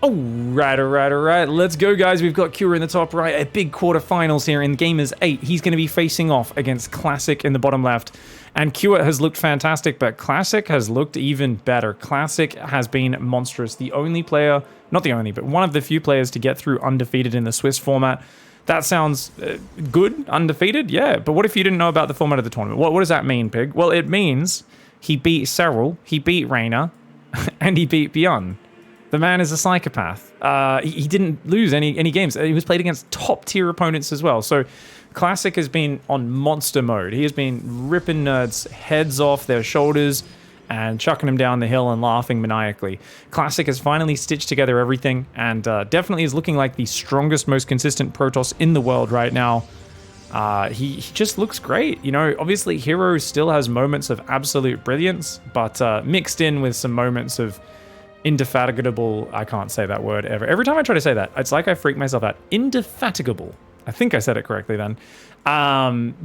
All right. Let's go, guys. We've got Kua in the top right. A big quarterfinals here in Gamers8. He's going to be facing off against Classic in the bottom left. And Kua has looked fantastic, but Classic has looked even better. Classic has been monstrous. The only player, not the only, but one of the few players to get through undefeated in the Swiss format. That sounds good, undefeated, yeah. But what if you didn't know about the format of the tournament? What does that mean, Pig? Well, it means he beat Serral, he beat Reina, and he beat Beyond. The man is a psychopath. He didn't lose any games. He was played against top-tier opponents as well. So Classic has been on monster mode. He has been ripping nerds' heads off their shoulders and chucking them down the hill and laughing maniacally. Classic has finally stitched together everything and definitely is looking like the strongest, most consistent Protoss in the world right now. He just looks great. You know, obviously Hero still has moments of absolute brilliance, but mixed in with some moments of indefatigable, I can't say that word ever. Every time I try to say that, it's like I freak myself out. Indefatigable. I think I said it correctly then.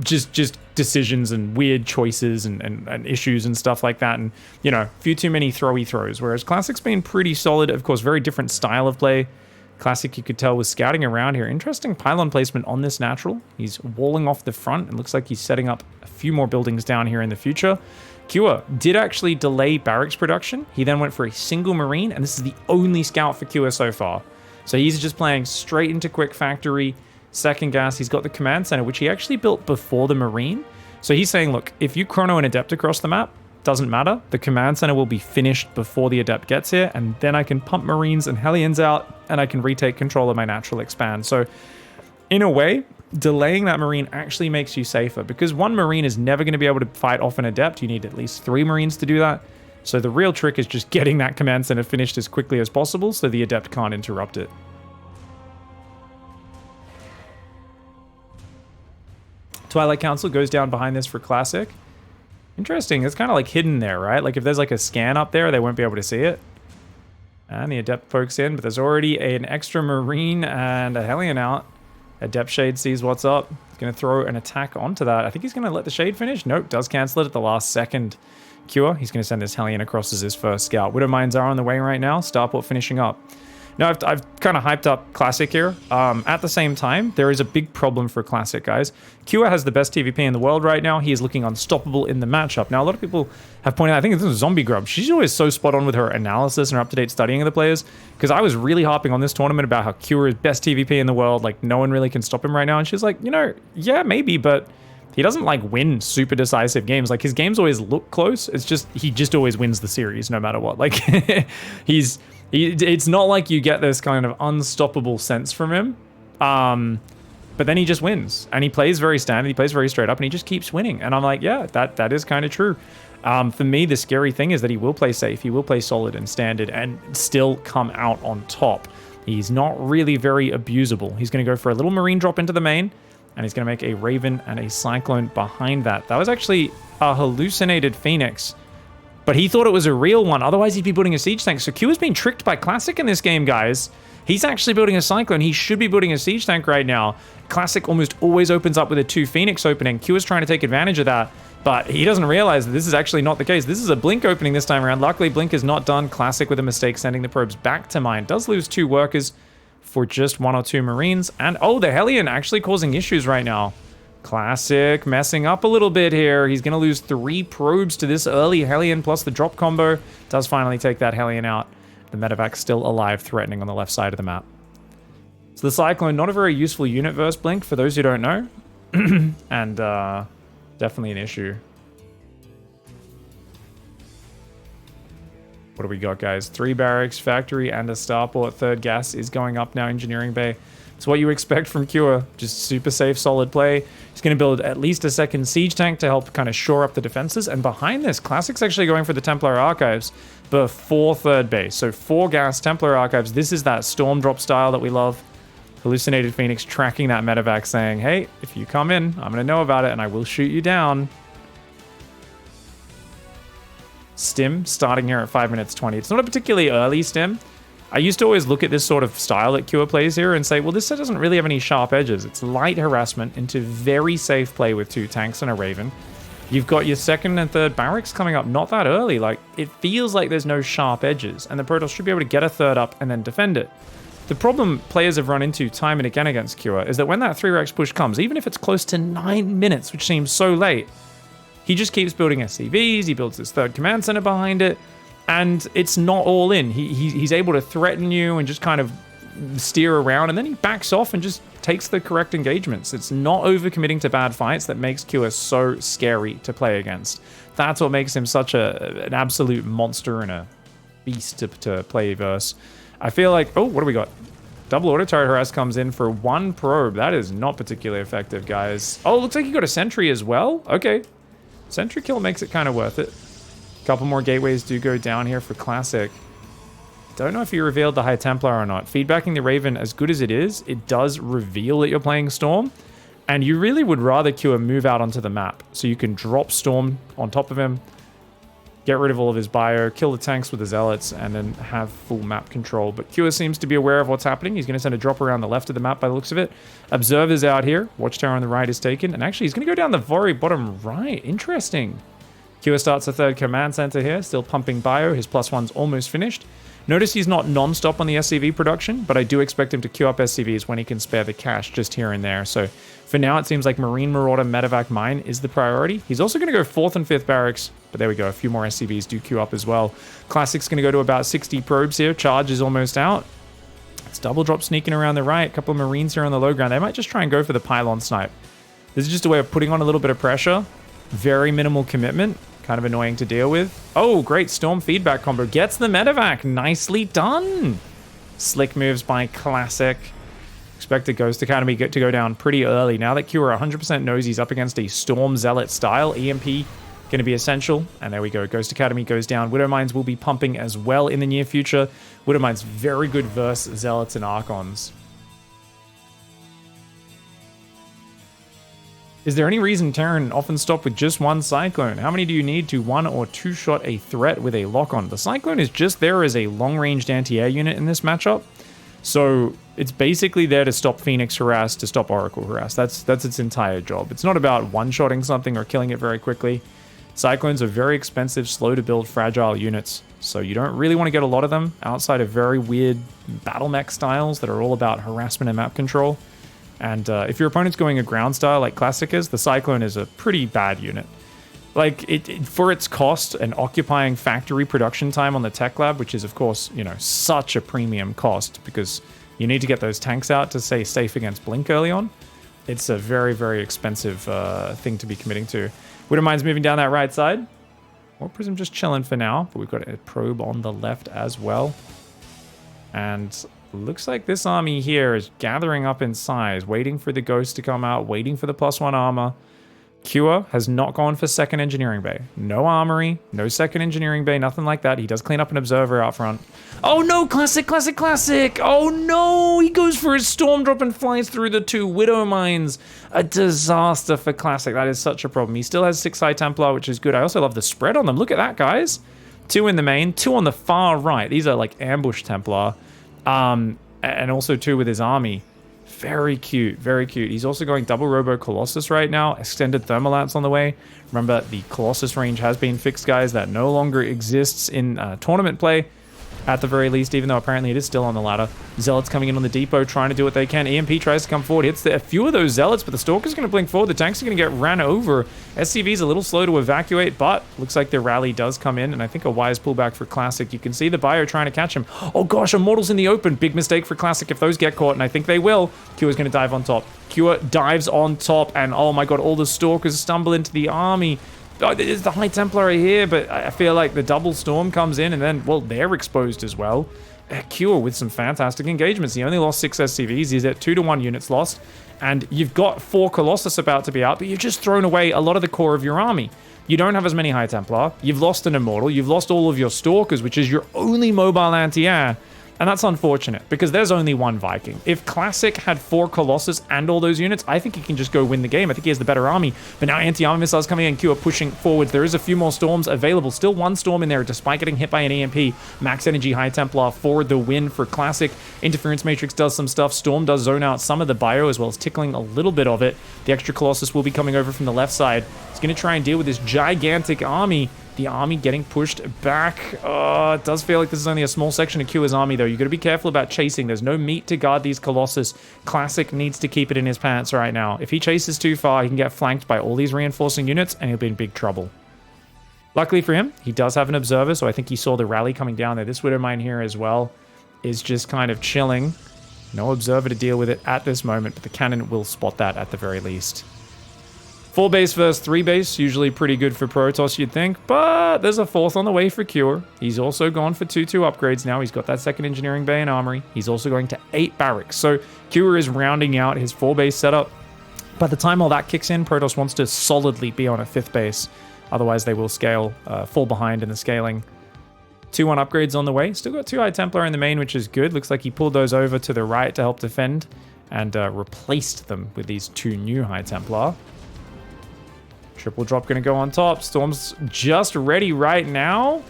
Just decisions and weird choices and issues and stuff like that. And, you know, a few too many throwy throws. Whereas Classic's been pretty solid. Of course, very different style of play. Classic, you could tell, was scouting around here. Interesting pylon placement on this natural. He's walling off the front. It looks like he's setting up a few more buildings down here in the future. Kua did actually delay barracks production. He then went for a single marine, and this is the only scout for Kua so far. So he's just playing straight into quick factory, second gas. He's got the command center, which he actually built before the marine. So he's saying, look, if you chrono an adept across the map, doesn't matter. The command center will be finished before the adept gets here, and then I can pump marines and hellions out, and I can retake control of my natural expand. So in a way, delaying that marine actually makes you safer, because one marine is never going to be able to fight off an adept. You need at least 3 marines to do that. So the real trick is just getting that command center finished as quickly as possible so the adept can't interrupt it. Twilight Council goes down behind this for Classic. Interesting. It's kind of like hidden there, right? Like if there's like a scan up there, they won't be able to see it. And the adept pokes in, but there's already an extra marine and a hellion out. Adept Shade sees what's up. He's going to throw an attack onto that. I think he's going to let the Shade finish. Nope, does cancel it at the last second. Kua, he's going to send this Hellion across as his first scout. Widow Mines are on the way right now. Starport finishing up. Now, I've kind of hyped up Classic here. At the same time, there is a big problem for Classic, guys. Kua has the best TVP in the world right now. He is looking unstoppable in the matchup. Now, a lot of people have pointed out, I think this is Zombie Grub. She's always so spot on with her analysis and her up-to-date studying of the players, because I was really harping on this tournament about how Kua is best TVP in the world. Like, no one really can stop him right now. And she's like, you know, yeah, maybe, but he doesn't, like, win super decisive games. Like, his games always look close. It's just, he just always wins the series no matter what. Like, it's not like you get this kind of unstoppable sense from him. But then he just wins. And he plays very standard, he plays very straight up, and he just keeps winning. And I'm like, yeah, that is kind of true. For me, the scary thing is that he will play safe, he will play solid and standard, and still come out on top. He's not really very abusable. He's going to go for a little marine drop into the main, and he's going to make a Raven and a Cyclone behind that. That was actually a hallucinated Phoenix, but he thought it was a real one. Otherwise, he'd be building a siege tank. So Kua's been tricked by Classic in this game, guys. He's actually building a Cyclone. He should be building a siege tank right now. Classic almost always opens up with a 2 Phoenix opening. Kua's trying to take advantage of that, but he doesn't realize that this is actually not the case. This is a Blink opening this time around. Luckily, Blink is not done. Classic with a mistake, sending the probes back to mine. Does lose 2 workers for just 1 or 2 marines. And, oh, the Hellion actually causing issues right now. Classic messing up a little bit here. He's going to lose 3 probes to this early Hellion plus the drop combo. Does finally take that Hellion out. The Medevac still alive, threatening on the left side of the map. So the Cyclone, not a very useful unit versus Blink, for those who don't know. And definitely an issue. What do we got, guys? 3 barracks, factory, and a starport. 3rd gas is going up now, engineering bay. It's what you expect from Kua. Just super safe, solid play. He's going to build at least a 2nd siege tank to help kind of shore up the defenses. And behind this, Classic's actually going for the Templar Archives before 3rd base. So 4 gas Templar Archives. This is that storm drop style that we love. Hallucinated Phoenix tracking that medevac, saying, hey, if you come in, I'm going to know about it and I will shoot you down. Stim starting here at 5 minutes 20. It's not a particularly early stim. I used to always look at this sort of style that Kua plays here and say, well, this doesn't really have any sharp edges. It's light harassment into very safe play with 2 tanks and a Raven. You've got your second and third barracks coming up not that early. Like, it feels like there's no sharp edges, and the Protoss should be able to get a third up and then defend it. The problem players have run into time and again against Cure is that when that 3-Rex push comes, even if it's close to 9 minutes, which seems so late, he just keeps building SCVs, he builds his third command center behind it, and it's not all in. He's able to threaten you and just kind of steer around, and then he backs off and just takes the correct engagements. It's not overcommitting to bad fights that makes Cure so scary to play against. That's what makes him such an absolute monster and a beast to play versus. I feel like, oh, what do we got? Double auto turret harass comes in for 1 probe. That is not particularly effective, guys. Oh, looks like you got a sentry as well. Okay. Sentry kill makes it kind of worth it. A couple more gateways do go down here for Classic. Don't know if you revealed the High Templar or not. Feedbacking the Raven, as good as it is, it does reveal that you're playing Storm. And you really would rather Cure move out onto the map. So you can drop Storm on top of him, get rid of all of his bio, kill the tanks with the Zealots, and then have full map control. But Cure seems to be aware of what's happening. He's going to send a drop around the left of the map by the looks of it. Observer's out here. Watchtower on the right is taken. And actually, he's going to go down the very bottom right. Interesting. Cure starts a third command center here, still pumping bio. His +1's almost finished. Notice he's not non-stop on the SCV production, but I do expect him to queue up SCVs when he can spare the cash just here and there. So for now, it seems like Marine Marauder Medevac Mine is the priority. He's also going to go 4th and 5th barracks, but there we go. A few more SCVs do queue up as well. Classic's going to go to about 60 probes here. Charge is almost out. It's double drop sneaking around the right. A couple of Marines here on the low ground. They might just try and go for the pylon snipe. This is just a way of putting on a little bit of pressure. Very minimal commitment. Kind of annoying to deal with. Oh, great. Storm feedback combo. Gets the medevac. Nicely done. Slick moves by Classic. Expect the Ghost Academy to go down pretty early. Now that Cure 100% knows he's up against a Storm Zealot style, EMP going to be essential. And there we go. Ghost Academy goes down. Widow Mines will be pumping as well in the near future. Widow Mines very good versus Zealots and Archons. Is there any reason Terran often stop with just one Cyclone? How many do you need to 1 or 2 shot a threat with a lock-on? The Cyclone is just there as a long-ranged anti-air unit in this matchup. So it's basically there to stop Phoenix harass, to stop Oracle harass. That's its entire job. It's not about one-shotting something or killing it very quickly. Cyclones are very expensive, slow-to-build, fragile units. So you don't really want to get a lot of them outside of very weird battle mech styles that are all about harassment and map control. And if your opponent's going a ground style like Classic is, the Cyclone is a pretty bad unit. Like, for its cost and occupying factory production time on the tech lab, which is, of course, you know, such a premium cost because you need to get those tanks out to stay safe against Blink early on. It's a very, very expensive thing to be committing to. Widow Mine's moving down that right side. War Prism just chilling for now, but we've got a probe on the left as well. And looks like this army here is gathering up in size, waiting for the Ghost to come out, waiting for the +1 armor. Cure has not gone for second engineering bay. No armory, no second engineering bay, nothing like that. He does clean up an observer out front. Oh no, Classic! Oh no, he goes for his storm drop and flies through the 2 Widow Mines. A disaster for Classic. That is such a problem. He still has 6 High Templar, which is good. I also love the spread on them. Look at that, guys. 2 in the main, 2 on the far right. These are like ambush Templar. And also 2 with his army. Very cute, very cute. He's also going double Robo Colossus right now. Extended Thermalance on the way. Remember, the Colossus range has been fixed, guys. That no longer exists in tournament play. At the very least, even though apparently it is still on the ladder. Zealots coming in on the depot, trying to do what they can. EMP tries to come forward, hits a few of those Zealots, but the Stalker's going to blink forward. The tanks are going to get ran over. SCV's a little slow to evacuate, but looks like the rally does come in, and I think a wise pullback for Classic. You can see the bio trying to catch him. Oh gosh, Immortals in the open. Big mistake for Classic if those get caught, and I think they will. Cure's going to dive on top. Cure dives on top, and oh my god, all the Stalkers stumble into the army. Oh, there's the High Templar here, but I feel like the double Storm comes in and then, well, they're exposed as well. Cure with some fantastic engagements. He only lost 6 SCVs. He's at 2-to-1 units lost. And you've got 4 Colossus about to be out, but you've just thrown away a lot of the core of your army. You don't have as many High Templar. You've lost an Immortal. You've lost all of your Stalkers, which is your only mobile anti-air. And that's unfortunate, because there's only one Viking. If Classic had 4 Colossus and all those units, I think he can just go win the game. I think he has the better army. But now anti-armor missiles coming in, Q are pushing forwards. There is a few more storms available. Still one storm in there, despite getting hit by an EMP. Max Energy High Templar for the win for Classic. Interference Matrix does some stuff. Storm does zone out some of the bio, as well as tickling a little bit of it. The extra Colossus will be coming over from the left side. He's going to try and deal with this gigantic army. The army getting pushed back. It does feel like this is only a small section of Q's army, though. You got to be careful about chasing. There's no meat to guard these Colossus. Classic needs to keep it in his pants right now. If he chases too far, he can get flanked by all these reinforcing units, and he'll be in big trouble. Luckily for him, he does have an observer, so I think he saw the rally coming down there. This Widowmine here as well is just kind of chilling. No observer to deal with it at this moment, but the cannon will spot that at the very least. 4 base versus 3 base, usually pretty good for Protoss, you'd think, but there's a 4th on the way for Cure. He's also gone for 2-2 upgrades now. He's got that 2nd Engineering Bay and Armory. He's also going to 8 Barracks. So Cure is rounding out his 4 base setup. By the time all that kicks in, Protoss wants to solidly be on a 5th base. Otherwise, they will fall behind in the scaling. 2-1 upgrades on the way. Still got 2 High Templar in the main, which is good. Looks like he pulled those over to the right to help defend and replaced them with these 2 new High Templar. Triple drop going to go on top. Storm's just ready right now.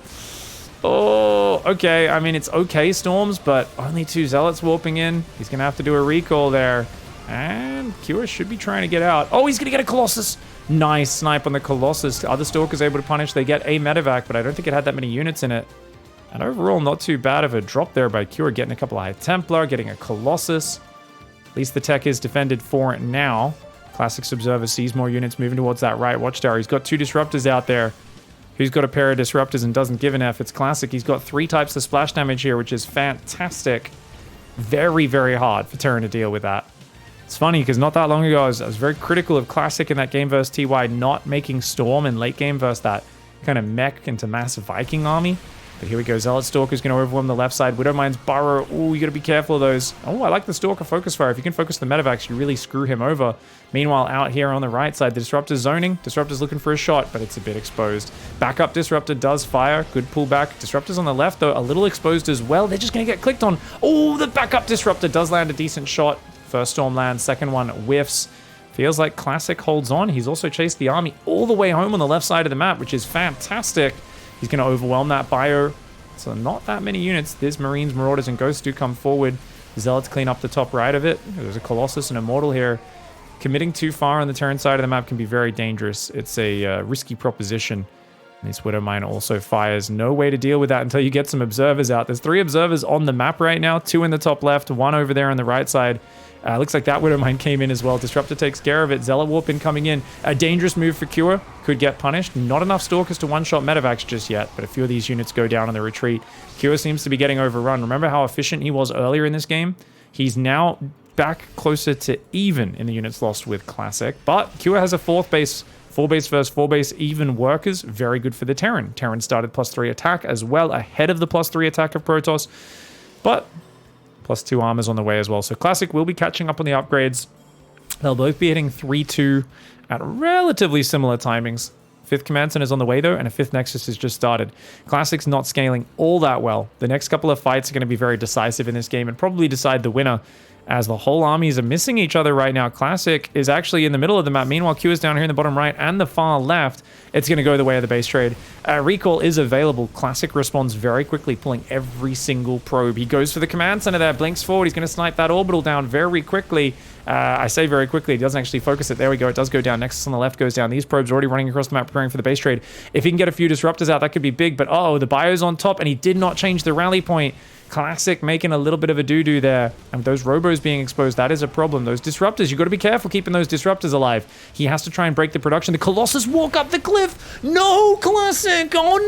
Oh, okay. I mean, it's okay, Storms, but only 2 Zealots warping in. He's going to have to do a recall there. And Cure should be trying to get out. Oh, he's going to get a Colossus. Nice snipe on the Colossus. Other Stalkers able to punish. They get a medevac, but I don't think it had that many units in it. And overall, not too bad of a drop there by Cure. Getting a couple of High Templar, getting a Colossus. At least the tech is defended for it now. Classic's Observer sees more units moving towards that right watchtower. He's got 2 Disruptors out there. Who's got a pair of Disruptors and doesn't give an F? It's Classic. He's got 3 types of splash damage here, which is fantastic. Very, very hard for Terran to deal with that. It's funny, because not that long ago, I was very critical of Classic in that game versus TY not making Storm in late game versus that kind of mech into massive Viking army. But here we go. Zealot Stalker's going to overwhelm the left side. Widowmine's Burrow. Ooh, you got to be careful of those. Oh, I like the Stalker focus fire. If you can focus the medevacs, you really screw him over. Meanwhile, out here on the right side, the Disruptor's zoning. Disruptor's looking for a shot, but it's a bit exposed. Backup Disruptor does fire. Good pullback. Disruptor's on the left, though, a little exposed as well. They're just going to get clicked on. Oh, the backup Disruptor does land a decent shot. First storm lands, second one whiffs. Feels like Classic holds on. He's also chased the army all the way home on the left side of the map, which is fantastic. He's going to overwhelm that bio. So not that many units. There's Marines, Marauders, and Ghosts do come forward. Zealots clean up the top right of it. There's a Colossus and Immortal here. Committing too far on the Terran side of the map can be very dangerous. It's a risky proposition. And this Widowmine also fires. No way to deal with that until you get some observers out. There's 3 observers on the map right now. 2 in the top left, 1 over there on the right side. Looks like that Widowmine came in as well. Disruptor takes care of it. Zealot Warp in coming in. A dangerous move for Cure. Could get punished. Not enough Stalkers to one-shot medevacs just yet, but a few of these units go down on the retreat. Cure seems to be getting overrun. Remember how efficient he was earlier in this game? He's now back closer to even in the units lost with Classic, but Cure has a 4th base. 4 base versus 4 base even workers. Very good for the Terran. Terran started +3 attack as well, ahead of the +3 attack of Protoss, but +2 armors on the way as well. So Classic will be catching up on the upgrades. They'll both be hitting 3-2 at relatively similar timings. 5th Command Center is on the way though, and a 5th Nexus has just started. Classic's not scaling all that well. The next couple of fights are going to be very decisive in this game and probably decide the winner, as the whole armies are missing each other right now. Classic is actually in the middle of the map. Meanwhile, Q is down here in the bottom right and the far left. It's going to go the way of the base trade. Recall is available. Classic responds very quickly, pulling every single probe. He goes for the command center there, blinks forward. He's going to snipe that orbital down very quickly. I say very quickly. He doesn't actually focus it. There we go. It does go down. Nexus on the left goes down. These probes already running across the map, preparing for the base trade. If he can get a few disruptors out, that could be big. But oh, the bio's on top, and he did not change the rally point. Classic making a little bit of a doo-doo there. And with those robos being exposed, that is a problem. Those disruptors, you've got to be careful keeping those disruptors alive. He has to try and break the production. The Colossus walk up the cliff. No, Classic. Oh,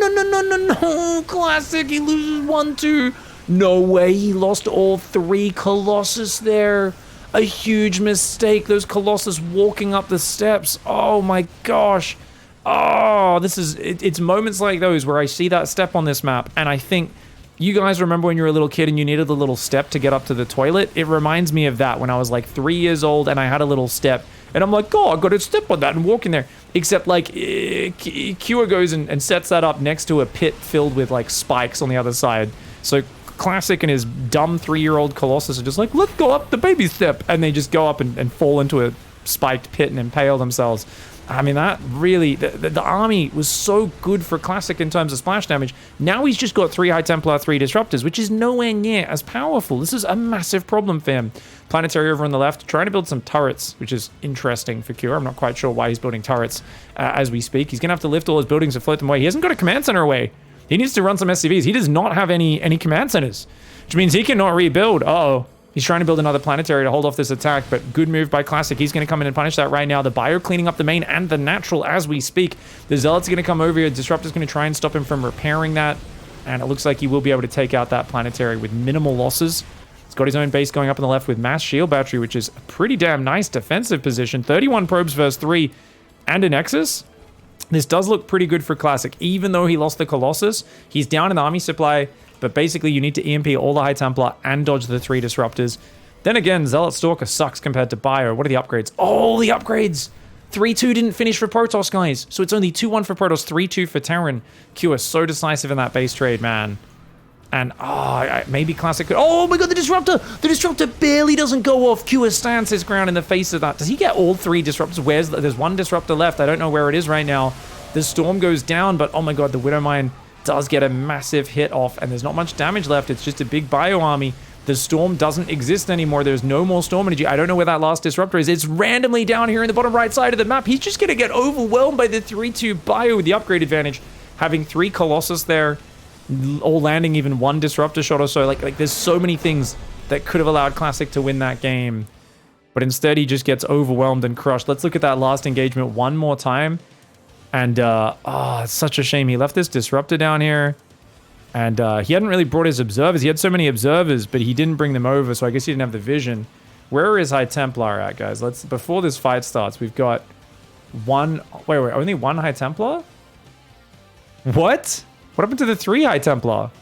no. Classic. He loses 1-2. No way. He lost all 3 Colossus there. A huge mistake. Those Colossus walking up the steps. Oh, my gosh. Oh, it's moments like those where I see that step on this map, and I think, you guys remember when you were a little kid and you needed the little step to get up to the toilet? It reminds me of that when I was like 3 years old and I had a little step. And I'm like, oh, I got to step on that and walk in there. Except like, Kua goes and sets that up next to a pit filled with like spikes on the other side. So Classic and his dumb 3-year-old Colossus are just like, let's go up the baby step. And they just go up and fall into a spiked pit and impale themselves. I mean, that really, the army was so good for Classic in terms of splash damage. Now he's just got 3 High Templar, 3 Disruptors, which is nowhere near as powerful. This is a massive problem for him. Planetary over on the left, trying to build some turrets, which is interesting for Cure. I'm not quite sure why he's building turrets as we speak. He's going to have to lift all his buildings and float them away. He hasn't got a command center away. He needs to run some SCVs. He does not have any command centers, which means he cannot rebuild. Uh-oh. He's trying to build another planetary to hold off this attack, but good move by Classic. He's going to come in and punish that right now. The Bio cleaning up the main and the natural as we speak. The Zealot's going to come over here. Disruptor's going to try and stop him from repairing that, and it looks like he will be able to take out that planetary with minimal losses. He's got his own base going up on the left with mass shield battery, which is a pretty damn nice defensive position. 31 probes versus 3 and a Nexus. This does look pretty good for Classic. Even though he lost the Colossus, he's down in the army supply. But basically, you need to EMP all the High Templar and dodge the 3 Disruptors. Then again, Zealot Stalker sucks compared to Bio. What are the upgrades? Oh, the upgrades! 3-2 didn't finish for Protoss, guys. So it's only 2-1 for Protoss, 3-2 for Terran. Q is so decisive in that base trade, man. And, maybe Classic could... Oh my god, the Disruptor! The Disruptor barely doesn't go off. Q stands his ground in the face of that. Does he get all 3 Disruptors? There's 1 Disruptor left. I don't know where it is right now. The Storm goes down, but oh my god, the Widowmine does get a massive hit off, and there's not much damage left. It's just a big Bio army. The Storm doesn't exist anymore. There's no more Storm energy. I don't know where that last Disruptor is. It's randomly down here in the bottom right side of the map. He's just going to get overwhelmed by the 3-2 Bio with the upgrade advantage. Having 3 Colossus there, all landing even 1 Disruptor shot or so. Like there's so many things that could have allowed Classic to win that game. But instead, he just gets overwhelmed and crushed. Let's look at that last engagement one more time. And, it's such a shame. He left this Disruptor down here. And he hadn't really brought his observers. He had so many observers, but he didn't bring them over, so I guess he didn't have the vision. Where is High Templar at, guys? Before this fight starts, we've got one... Wait, only 1 High Templar? What? What happened to the 3 High Templar?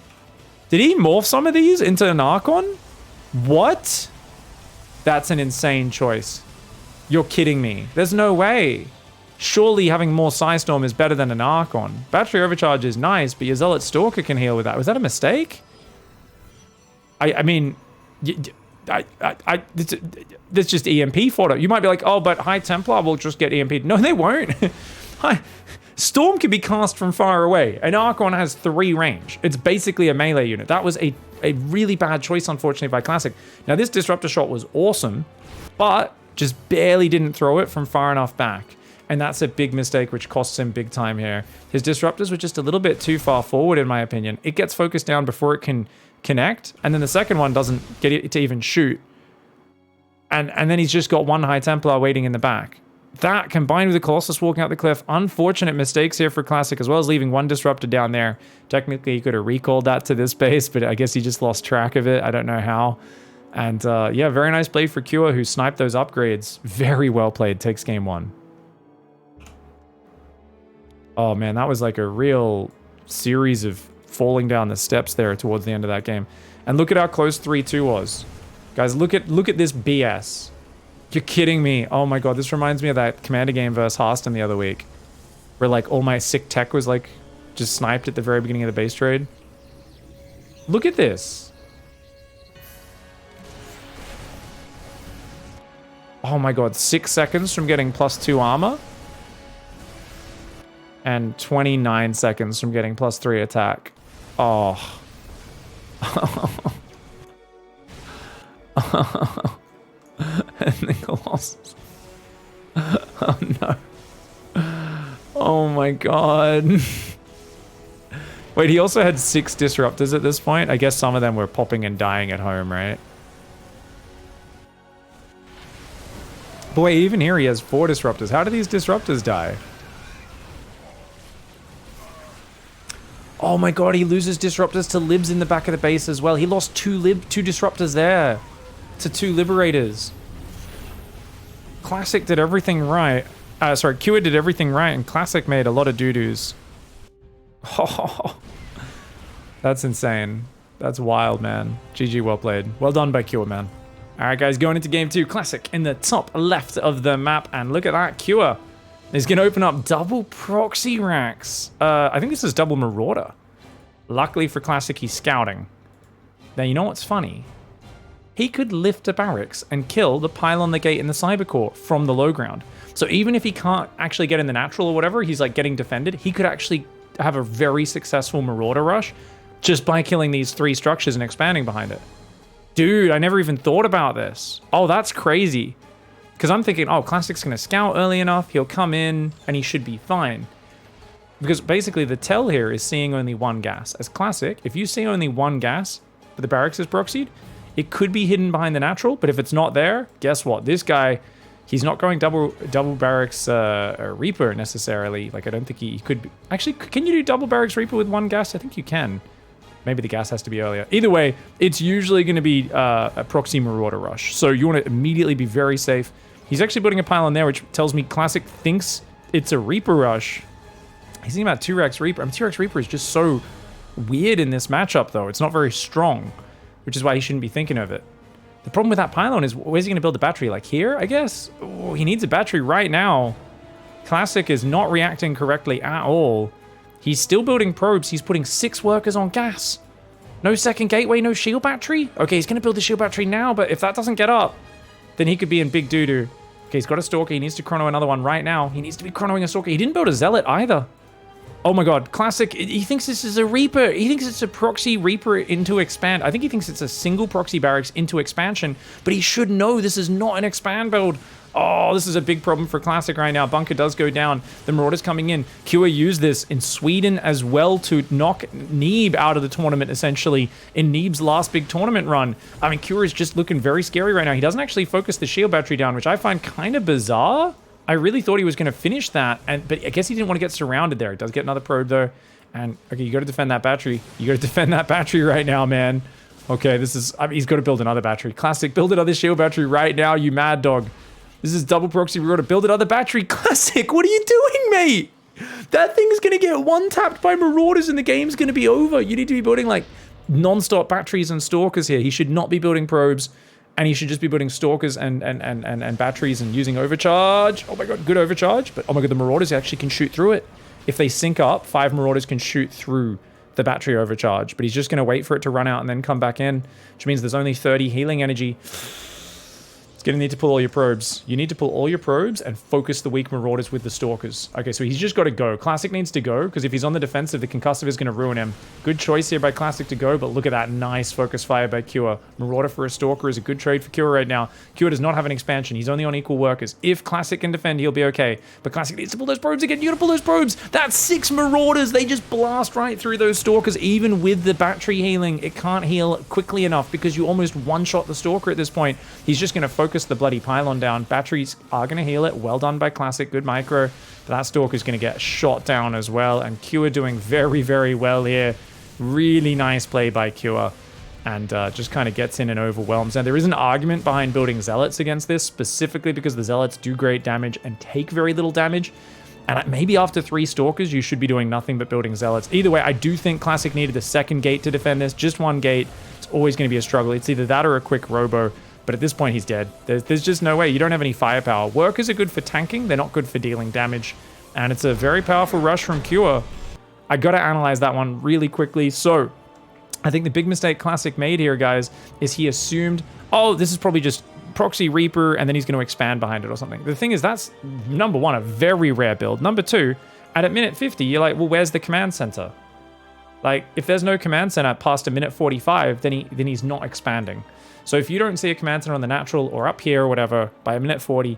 Did he morph some of these into an Archon? What? That's an insane choice. You're kidding me. There's no way. Surely having more Psystorm is better than an Archon. Battery overcharge is nice, but your Zealot Stalker can heal with that. Was that a mistake? I mean, this just EMP fodder. You might be like, oh, but High Templar will just get EMP'd. No, they won't. Storm can be cast from far away. An Archon has 3 range. It's basically a melee unit. That was a really bad choice, unfortunately, by Classic. Now, this Disruptor shot was awesome, but just barely didn't throw it from far enough back. And that's a big mistake, which costs him big time here. His Disruptors were just a little bit too far forward, in my opinion. It gets focused down before it can connect, and then the second one doesn't get it to even shoot. And then he's just got 1 High Templar waiting in the back. That, combined with the Colossus walking out the cliff, unfortunate mistakes here for Classic, as well as leaving 1 Disruptor down there. Technically, he could have recalled that to this base, but I guess he just lost track of it. I don't know how. And yeah, very nice play for Kua, who sniped those upgrades. Very well played. Takes game 1. Oh man, that was like a real series of falling down the steps there towards the end of that game. And look at how close 3-2 was. Guys, look at this BS. You're kidding me. Oh my god, this reminds me of that Commander game versus Harston the other week. Where like all my sick tech was like just sniped at the very beginning of the base trade. Look at this. Oh my god, 6 seconds from getting +2 armor. And 29 seconds from getting +3 attack. Oh. And the Colossus. Oh no. Oh my god. Wait, he also had 6 Disruptors at this point? I guess some of them were popping and dying at home, right? Boy, even here he has 4 Disruptors. How do these Disruptors die? Oh my god, he loses Disruptors to Libs in the back of the base as well. He lost 2 Disruptors there to 2 Liberators. Classic did everything right. Sorry, Kua did everything right, and Classic made a lot of doo-doos. Oh, that's insane. That's wild, man. GG, well played. Well done by Kua, man. Alright, guys, going into game 2. Classic in the top left of the map, and look at that, Kua is going to open up double proxy racks. I think this is double Marauder. Luckily for Classic, he's scouting. Now, you know what's funny? He could lift a barracks and kill the pylon, the gate, and the cybercore from the low ground. So even if he can't actually get in the natural or whatever, he's like getting defended, he could actually have a very successful Marauder rush just by killing these 3 structures and expanding behind it. Dude, I never even thought about this. Oh, that's crazy. Because I'm thinking, oh, Classic's going to scout early enough, he'll come in, and he should be fine. Because basically the tell here is seeing only 1 gas. As Classic, if you see only 1 gas, but the barracks is proxied, it could be hidden behind the natural, but if it's not there, guess what? This guy, he's not going double barracks Reaper necessarily. Like, I don't think he could be. Actually, can you do double barracks Reaper with 1 gas? I think you can. Maybe the gas has to be earlier. Either way, it's usually going to be a proxy Marauder rush. So you want to immediately be very safe. He's actually putting a pylon there, which tells me Classic thinks it's a Reaper rush. He's thinking about 2-Rex Reaper. I mean, 2-Rex Reaper is just so weird in this matchup, though. It's not very strong, which is why he shouldn't be thinking of it. The problem with that pylon is, where's he going to build the battery? Like here, I guess? Oh, he needs a battery right now. Classic is not reacting correctly at all. He's still building probes. He's putting 6 workers on gas. No second gateway, no shield battery? Okay, he's going to build the shield battery now, but if that doesn't get up, then he could be in big doo-doo. Okay, he's got a Stalker. He needs to chrono another one right now. He needs to be chronoing a Stalker. He didn't build a Zealot either. Oh my god, Classic, he thinks this is a Reaper. He thinks it's a proxy Reaper into expand. I think he thinks it's a single proxy barracks into expansion, but he should know this is not an expand build. Oh, this is a big problem for Classic right now. Bunker does go down. The Marauder's coming in. Kua used this in Sweden as well to knock Neeb out of the tournament, essentially, in Neeb's last big tournament run. I mean, Kua is just looking very scary right now. He doesn't actually focus the shield battery down, which I find kind of bizarre. I really thought he was going to finish that, but I guess he didn't want to get surrounded there. He does get another probe, though. And, okay, you got to defend that battery. You got to defend that battery right now, man. Okay, this is... I mean, he's got to build another battery. Classic, build another shield battery right now, you mad dog. This is double proxy. We're going to build another battery. Classic, what are you doing, mate? That thing's going to get one-tapped by Marauders and the game's going to be over. You need to be building, like, non-stop batteries and Stalkers here. He should not be building probes. And he should just be building Stalkers and batteries and using overcharge. Oh my god, good overcharge. But oh my god, the Marauders actually can shoot through it. If they sync up, 5 Marauders can shoot through the battery overcharge. But he's just going to wait for it to run out and then come back in. Which means there's only 30 healing energy. It's going to need to pull all your probes. You need to pull all your probes and focus the weak Marauders with the Stalkers. Okay, so he's just got to go. Classic needs to go, because if he's on the defensive, the Concussive is going to ruin him. Good choice here by Classic to go, but look at that nice focus fire by Kua. Marauder for a Stalker is a good trade for Kua right now. Kua does not have an expansion. He's only on equal workers. If Classic can defend, he'll be okay. But Classic needs to pull those probes again. You got to pull those probes. That's 6 Marauders. They just blast right through those Stalkers, even with the battery healing. It can't heal quickly enough because you almost one-shot the Stalker at this point. He's just going to focus the bloody pylon down. Batteries are going to heal it. Well done by Classic. Good micro. But that Stalker's going to get shot down as well. And Kua doing very, very well here. Really nice play by Kua. And just kind of gets in and overwhelms. And there is an argument behind building Zealots against this, specifically because the Zealots do great damage and take very little damage. And maybe after 3 Stalkers, you should be doing nothing but building Zealots. Either way, I do think Classic needed a second gate to defend this. Just 1 gate. It's always going to be a struggle. It's either that or a quick Robo. But at this point, he's dead. There's just no way. You don't have any firepower. Workers are good for tanking. They're not good for dealing damage. And it's a very powerful rush from Kua. I got to analyze that one really quickly. So, I think the big mistake Classic made here, guys, is he assumed, oh, this is probably just proxy Reaper, and then he's going to expand behind it or something. The thing is, that's, number 1, a very rare build. Number 2, at minute 50, you're like, well, where's the command center? Like, if there's no command center past a minute 45, then he's not expanding. So if you don't see a command center on the natural or up here or whatever by a minute 40,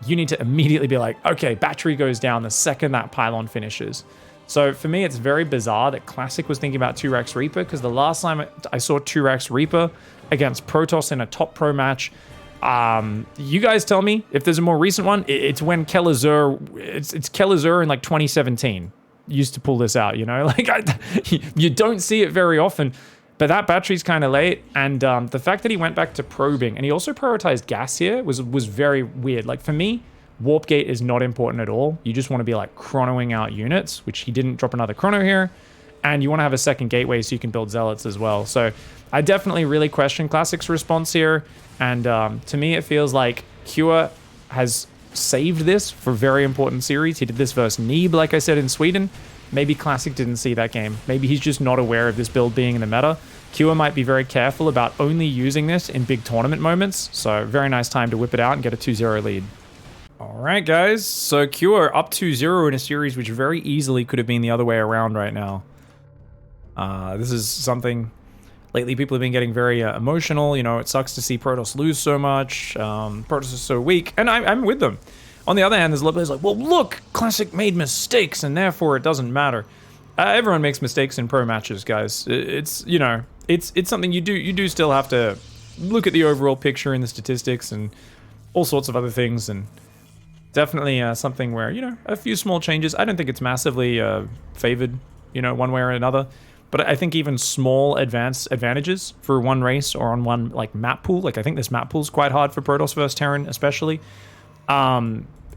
you need to immediately be like, okay, battery goes down the second that pylon finishes. So for me, it's very bizarre that Classic was thinking about 2-Rex Reaper, because the last time I saw 2-Rex Reaper against Protoss in a top pro match, you guys tell me if there's a more recent one. It's when Kelazur, it's Kelazur in like 2017 used to pull this out, you know? Like, you don't see it very often. But that battery's kind of late, and the fact that he went back to probing, and he also prioritized gas here, was very weird. Like, for me, Warp Gate is not important at all. You just want to be, like, chronoing out units, which he didn't drop another chrono here, and you want to have a second gateway so you can build Zealots as well. So I definitely really question Classic's response here, and to me it feels like Kua has saved this for very important series. He did this versus Neeb, like I said, in Sweden. Maybe Classic didn't see that game. Maybe he's just not aware of this build being in the meta. Cure might be very careful about only using this in big tournament moments, so very nice time to whip it out and get a 2-0 lead. Alright guys, so Cure up 2-0 in a series which very easily could have been the other way around right now. This is something, lately people have been getting very emotional, you know, it sucks to see Protoss lose so much, Protoss is so weak, and I'm with them. On the other hand, there's a lot of players like, well look, Classic made mistakes and therefore it doesn't matter. Everyone makes mistakes in pro matches, guys. It's, you know, it's something you do still have to look at the overall picture and the statistics and all sorts of other things, and definitely something where, you know, a few small changes. I don't think it's massively favored, you know, one way or another, but I think even small advantages for one race or on one, like, map pool, like I think this map pool is quite hard for Protoss versus Terran especially,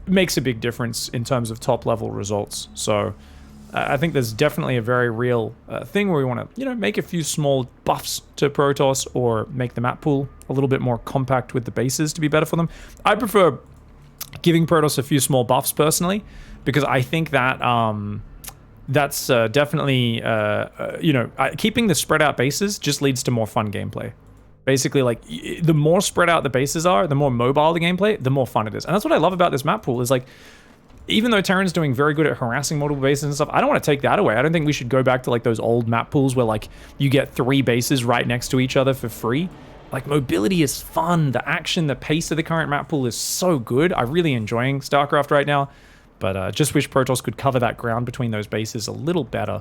makes a big difference in terms of top level results. So I think there's definitely a very real thing where we want to, you know, make a few small buffs to Protoss or make the map pool a little bit more compact with the bases to be better for them. I prefer giving Protoss a few small buffs personally, because I think that that's definitely, you know, keeping the spread out bases just leads to more fun gameplay. Basically, like, the more spread out the bases are, the more mobile the gameplay, the more fun it is. And that's what I love about this map pool, is like, even though Terran's doing very good at harassing multiple bases and stuff, I don't want to take that away. I don't think we should go back to like those old map pools where like you get 3 bases right next to each other for free. Like, mobility is fun. The action, the pace of the current map pool is so good. I'm really enjoying StarCraft right now, but just wish Protoss could cover that ground between those bases a little better.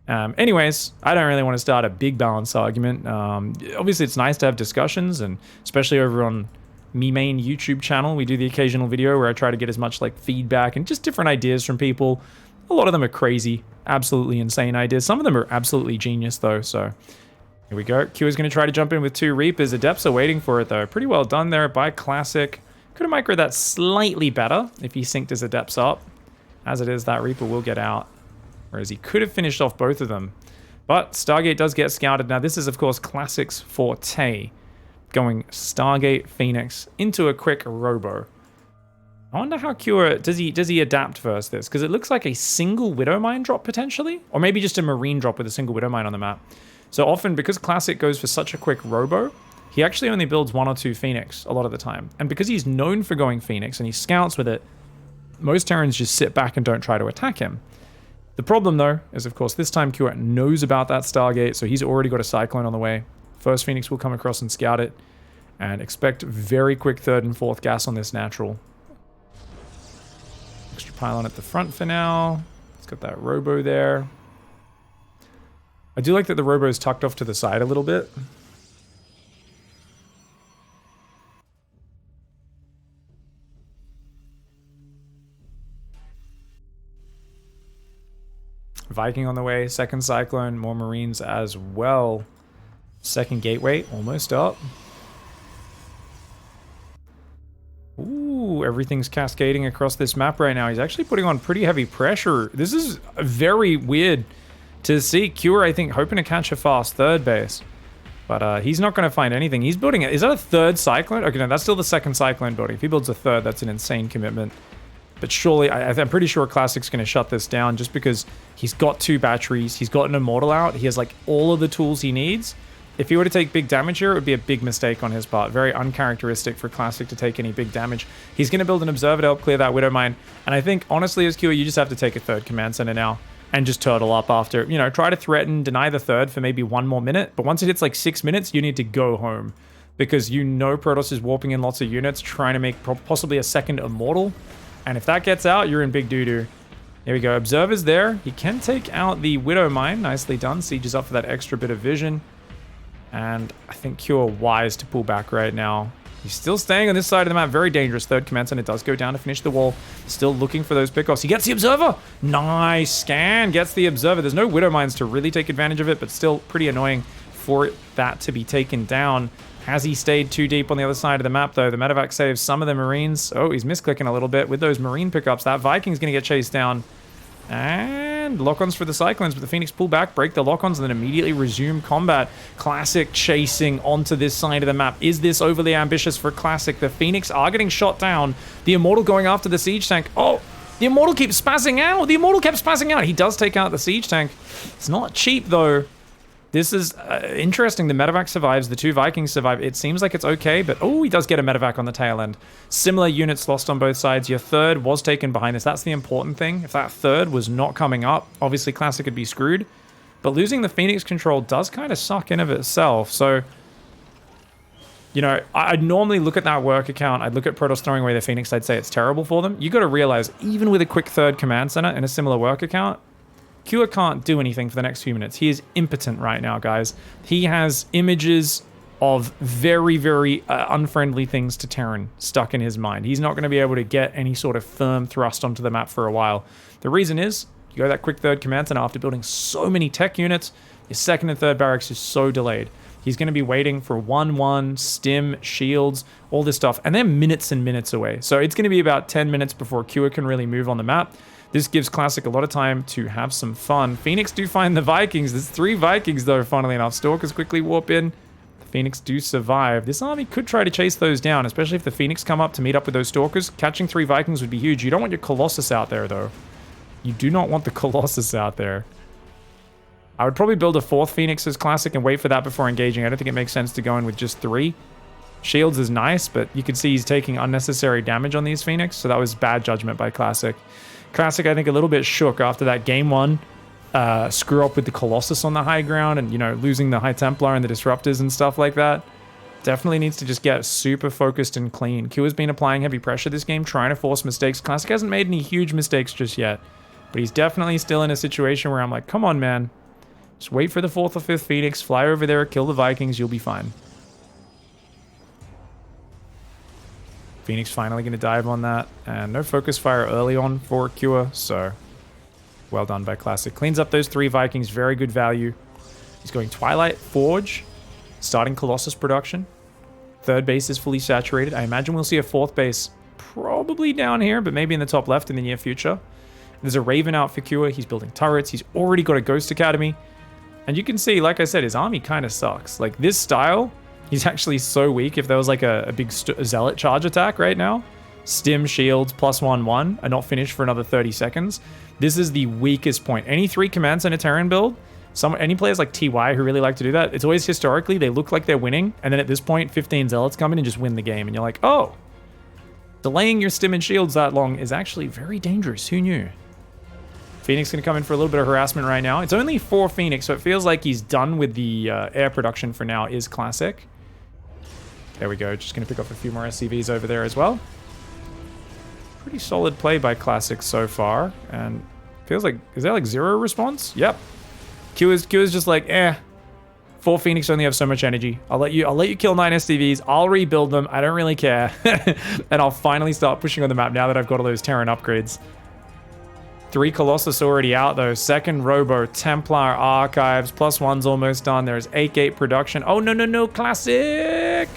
Anyways, I don't really want to start a big balance argument. Obviously, it's nice to have discussions, and especially over on Me Main YouTube channel, we do the occasional video where I try to get as much like feedback and just different ideas from people. A lot of them are crazy, absolutely insane ideas. Some of them are absolutely genius though, so here we go. Q is going to try to jump in with 2 Reapers. Adepts are waiting for it though. Pretty well done there by Classic. Could have microed that slightly better if he synced his Adepts up. As it is, that Reaper will get out, whereas he could have finished off both of them. But Stargate does get scouted. Now this is of course Classic's forte, going Stargate, Phoenix into a quick Robo. I wonder how Cure, does he adapt versus this? Because it looks like a single Widow Mine drop potentially, or maybe just a Marine drop with a single Widow Mine on the map. So often, because Classic goes for such a quick Robo, he actually only builds 1 or 2 Phoenix a lot of the time. And because he's known for going Phoenix and he scouts with it, most Terrans just sit back and don't try to attack him. The problem though is, of course, this time Cure knows about that Stargate, so he's already got a Cyclone on the way. First Phoenix will come across and scout it, and expect very quick 3rd and 4th gas on this natural. Extra pylon at the front for now. It's got that Robo there. I do like that the Robo is tucked off to the side a little bit. Viking on the way, 2nd Cyclone, more Marines as well. 2nd Gateway, almost up. Ooh, everything's cascading across this map right now. He's actually putting on pretty heavy pressure. This is very weird to see. Cure, I think, hoping to catch a fast 3rd base. But he's not going to find anything. He's building it. Is that a 3rd Cyclone? Okay, no, that's still the 2nd Cyclone building. If he builds a 3rd, that's an insane commitment. But surely, I'm pretty sure Classic's going to shut this down just because he's got 2 batteries. He's got an Immortal out. He has like all of the tools he needs. If he were to take big damage here, it would be a big mistake on his part. Very uncharacteristic for Classic to take any big damage. He's going to build an Observer to help clear that Widow Mine. And I think, honestly, as Q, you just have to take a 3rd Command Center now and just turtle up after, you know, try to threaten, deny the 3rd for maybe 1 more minute. But once it hits like 6 minutes, you need to go home, because you know Protoss is warping in lots of units, trying to make possibly a 2nd Immortal. And if that gets out, you're in big doo-doo. There we go. Observer's there. He can take out the Widow Mine. Nicely done. Siege is up for that extra bit of vision. And I think Cure wise to pull back right now. He's still staying on this side of the map. Very dangerous. 3rd Command Center does go down to finish the wall. Still looking for those pickoffs. He gets the Observer. Nice scan. Gets the Observer. There's no Widow Mines to really take advantage of it, but still pretty annoying for that to be taken down. Has he stayed too deep on the other side of the map, though? The medevac saves some of the Marines. Oh, he's misclicking a little bit with those Marine pickups. That Viking's going to get chased down. And lock-ons for the Cyclones, but the Phoenix pull back, break the lock-ons, and then immediately resume combat. Classic chasing onto this side of the map. Is this overly ambitious for Classic? The Phoenix are getting shot down. The Immortal going after the Siege Tank. Oh, the Immortal keeps spazzing out. The Immortal kept spazzing out. He does take out the Siege Tank. It's not cheap, though. This is interesting. The medevac survives. The 2 Vikings survive. It seems like it's okay, but oh, he does get a medevac on the tail end. Similar units lost on both sides. Your 3rd was taken behind this. That's the important thing. If that 3rd was not coming up, obviously Classic would be screwed. But losing the Phoenix control does kind of suck in of itself. So, you know, I'd normally look at that work account. I'd look at Protoss throwing away the Phoenix. I'd say it's terrible for them. You got to realize, even with a quick 3rd command center in a similar work account, Kua can't do anything for the next few minutes. He is impotent right now, guys. He has images of very, very unfriendly things to Terran stuck in his mind. He's not going to be able to get any sort of firm thrust onto the map for a while. The reason is, you go that quick 3rd command center after building so many tech units, your 2nd and 3rd barracks is so delayed. He's going to be waiting for 1-1, stim, shields, all this stuff, and they're minutes and minutes away. So it's going to be about 10 minutes before Kua can really move on the map. This gives Classic a lot of time to have some fun. Phoenix do find the Vikings. There's 3 Vikings, though, funnily enough. Stalkers quickly warp in. The Phoenix do survive. This army could try to chase those down, especially if the Phoenix come up to meet up with those Stalkers. Catching 3 Vikings would be huge. You don't want your Colossus out there, though. You do not want the Colossus out there. I would probably build a 4th Phoenix as Classic and wait for that before engaging. I don't think it makes sense to go in with just 3. Shields is nice, but you can see he's taking unnecessary damage on these Phoenix, so that was bad judgment by Classic. Classic, I think, a little bit shook after that game 1 screw up with the Colossus on the high ground and, you know, losing the High Templar and the Disruptors and stuff like that. Definitely needs to just get super focused and clean. Q has been applying heavy pressure this game, trying to force mistakes. Classic hasn't made any huge mistakes just yet, but he's definitely still in a situation where I'm like, come on, man. Just wait for the 4th or 5th Phoenix, fly over there, kill the Vikings, you'll be fine. Phoenix finally going to dive on that, and no focus fire early on for Kua, so well done by Classic. Cleans up those 3 Vikings, very good value. He's going Twilight Forge, starting Colossus production. 3rd base is fully saturated. I imagine we'll see a 4th base probably down here, but maybe in the top left in the near future. There's a Raven out for Kua. He's building turrets. He's already got a Ghost Academy. And you can see, like I said, his army kind of sucks. Like, this style, he's actually so weak. If there was like a big Zealot charge attack right now, Stim, shields, +1/1 are not finished for another 30 seconds. This is the weakest point. Any 3 commands in a Terran build, any players like TY who really like to do that, it's always historically, they look like they're winning, and then at this point, 15 Zealots come in and just win the game. And you're like, oh, delaying your Stim and shields that long is actually very dangerous. Who knew? Phoenix going to come in for a little bit of harassment right now. It's only 4 Phoenix, so it feels like he's done with the air production for now, is Classic. There we go. Just going to pick up a few more SCVs over there as well. Pretty solid play by Classic so far. And feels like, is there like 0 response? Yep. Q is just like, 4 Phoenix only have so much energy. I'll let you kill 9 SCVs. I'll rebuild them. I don't really care. And I'll finally start pushing on the map now that I've got all those Terran upgrades. 3 Colossus already out though. 2nd Robo, Templar, Archives, +1's almost done. There's 8-gate production. Oh, no, Classic!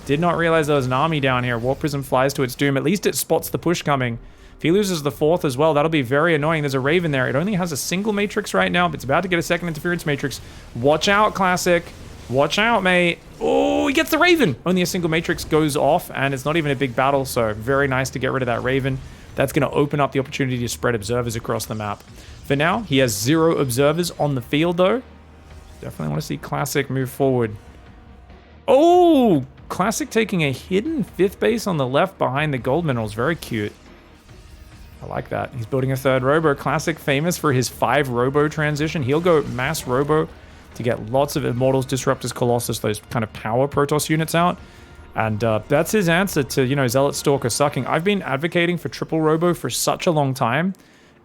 Did not realize there was an army down here. War Prism flies to its doom. At least it spots the push coming. If he loses the 4th as well, that'll be very annoying. There's a Raven there. It only has a single Matrix right now, but it's about to get a 2nd Interference Matrix. Watch out, Classic. Watch out, mate. Oh, he gets the Raven. Only a single Matrix goes off, and it's not even a big battle, so very nice to get rid of that Raven. That's going to open up the opportunity to spread observers across the map. For now, he has 0 observers on the field, though. Definitely want to see Classic move forward. Oh! Classic taking a hidden 5th base on the left behind the gold minerals. Very cute. I like that. He's building a 3rd Robo. Classic, famous for his 5 Robo transition. He'll go mass Robo to get lots of Immortals, Disruptors, Colossus, those kind of power Protoss units out. And that's his answer to, you know, Zealot Stalker sucking. I've been advocating for triple Robo for such a long time,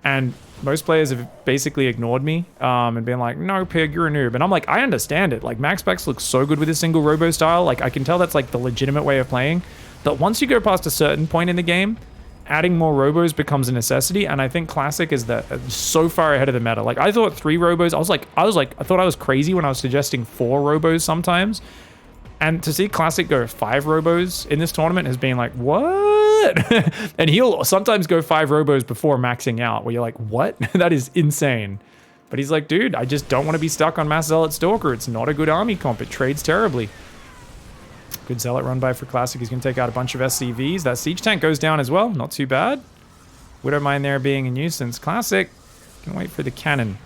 and most players have basically ignored me and been like, no, Pig, you're a noob. And I'm like, I understand it. Like, Max Specs looks so good with his single Robo style. Like, I can tell that's, like, the legitimate way of playing. But once you go past a certain point in the game, adding more Robos becomes a necessity, and I think Classic is so far ahead of the meta. Like, I thought 3 Robos, I thought I was crazy when I was suggesting 4 Robos sometimes. And to see Classic go 5 Robos in this tournament has been like, what? And he'll sometimes go 5 Robos before maxing out, where you're like, what? That is insane. But he's like, dude, I just don't want to be stuck on Mass Zealot Stalker. It's not a good army comp. It trades terribly. Good Zealot run by for Classic. He's going to take out a bunch of SCVs. That Siege Tank goes down as well. Not too bad. Widow Mine there being a nuisance. Classic can wait for the cannon.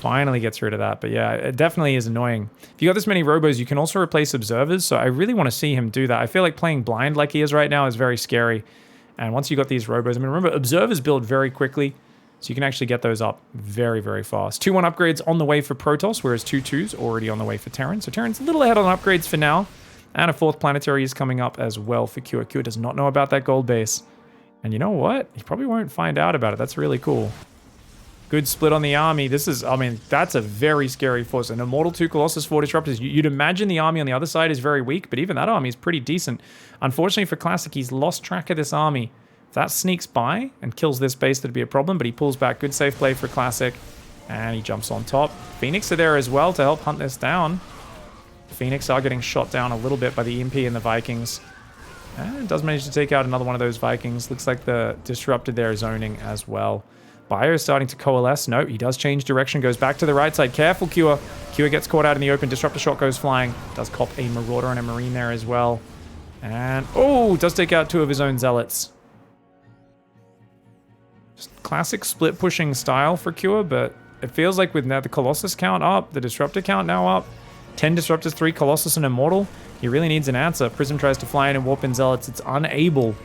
Finally gets rid of that. But yeah, it definitely is annoying. If you got this many robos, you can also replace observers. So I really want to see him do that. I feel like playing blind like he is right now is very scary. And once you got these robos, I mean, remember, observers build very quickly. So you can actually get those up very, very fast. 2-1 upgrades on the way for Protoss, whereas 2-2s already on the way for Terran. So Terran's a little ahead on upgrades for now. And a 4th planetary is coming up as well for Kua. Kua does not know about that gold base. And you know what? He probably won't find out about it. That's really cool. Good split on the army. This is, I mean, that's a very scary force. An Immortal 2 Colossus, 4 Disruptors. You'd imagine the army on the other side is very weak, but even that army is pretty decent. Unfortunately for Classic, he's lost track of this army. If that sneaks by and kills this base, that'd be a problem, but he pulls back. Good safe play for Classic. And he jumps on top. Phoenix are there as well to help hunt this down. Phoenix are getting shot down a little bit by the EMP and the Vikings. And does manage to take out another one of those Vikings. Looks like the Disruptor there is zoning as well. Bio is starting to coalesce. No, he does change direction. Goes back to the right side. Careful, Kua. Kua gets caught out in the open. Disruptor shot goes flying. Does cop a Marauder and a Marine there as well. And, oh, does take out 2 of his own Zealots. Just classic split pushing style for Kua, but it feels like with now the Colossus count up, the Disruptor count now up, 10 Disruptors, 3 Colossus, and Immortal. He really needs an answer. Prism tries to fly in and warp in Zealots. It's unable.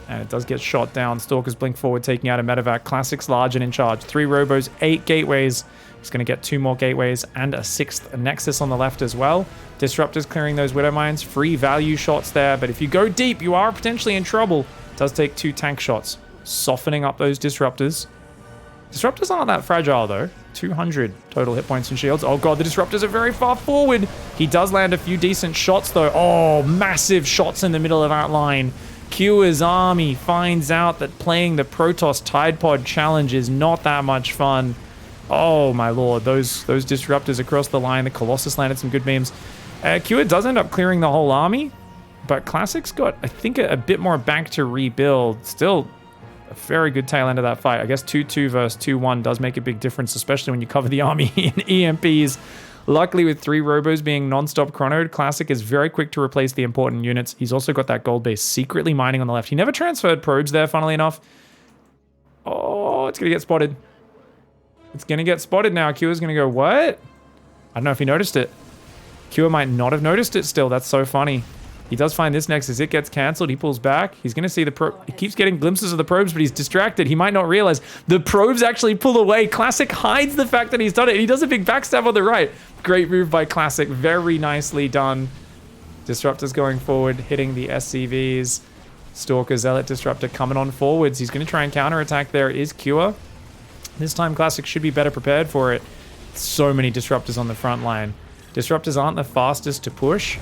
And it does get shot down. Stalkers blink forward, taking out a Medevac. Classic's large and in charge. 3 Robos, 8 Gateways. He's going to get 2 more Gateways and a 6th Nexus on the left as well. Disruptors clearing those Widow Mines. Free value shots there. But if you go deep, you are potentially in trouble. It does take 2 tank shots. Softening up those Disruptors. Disruptors aren't that fragile though. 200 total hit points and shields. Oh god, the Disruptors are very far forward. He does land a few decent shots though. Oh, massive shots in the middle of that line. Kua's army finds out that playing the Protoss Tide Pod challenge is not that much fun. Oh my lord, those Disruptors across the line. The Colossus landed some good beams. Kua does end up clearing the whole army, but Classic's got, I think, a bit more back to rebuild. Still a very good tail end of that fight. I guess 2-2 versus 2-1 does make a big difference, especially when you cover the army in EMPs. Luckily, with 3 Robos being non-stop chronoed, Classic is very quick to replace the important units. He's also got that gold base secretly mining on the left. He never transferred probes there, funnily enough. Oh, it's going to get spotted. It's going to get spotted now. Kua's going to go, what? I don't know if he noticed it. Kua might not have noticed it still. That's so funny. He does find this Nexus. It gets cancelled. He pulls back. He's going to see the probe. He keeps getting glimpses of the probes, but he's distracted. He might not realize the probes actually pull away. Classic hides the fact that he's done it. He does a big backstab on the right. Great move by Classic. Very nicely done. Disruptor's going forward, hitting the SCVs. Stalker, Zealot, Disruptor coming on forwards. He's going to try and counterattack. There is Kua. This time Classic should be better prepared for it. So many Disruptors on the front line. Disruptors aren't the fastest to push.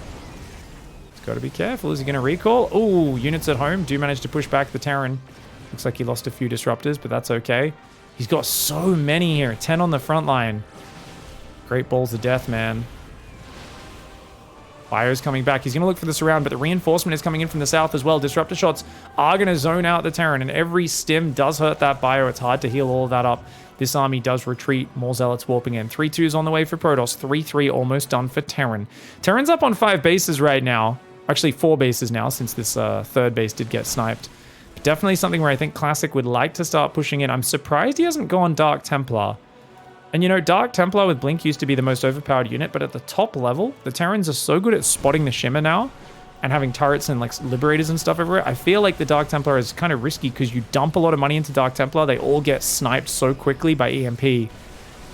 Got to be careful. Is he going to recall? Oh, units at home do manage to push back the Terran. Looks like he lost a few Disruptors, but that's okay. He's got so many here. 10 on the front line. Great balls of death, man. Bio's coming back. He's going to look for the surround, but the reinforcement is coming in from the south as well. Disruptor shots are going to zone out the Terran, and every stim does hurt that Bio. It's hard to heal all of that up. This army does retreat. More Zealots warping in. 3-2s on the way for Protoss. 3-3 almost done for Terran. Terran's up on 5 bases right now. Actually, 4 bases now, since this 3rd base did get sniped. But definitely something where I think Classic would like to start pushing in. I'm surprised he hasn't gone Dark Templar. And you know, Dark Templar with Blink used to be the most overpowered unit, but at the top level, the Terrans are so good at spotting the Shimmer now, and having turrets and like Liberators and stuff everywhere. I feel like the Dark Templar is kind of risky, because you dump a lot of money into Dark Templar, they all get sniped so quickly by EMP.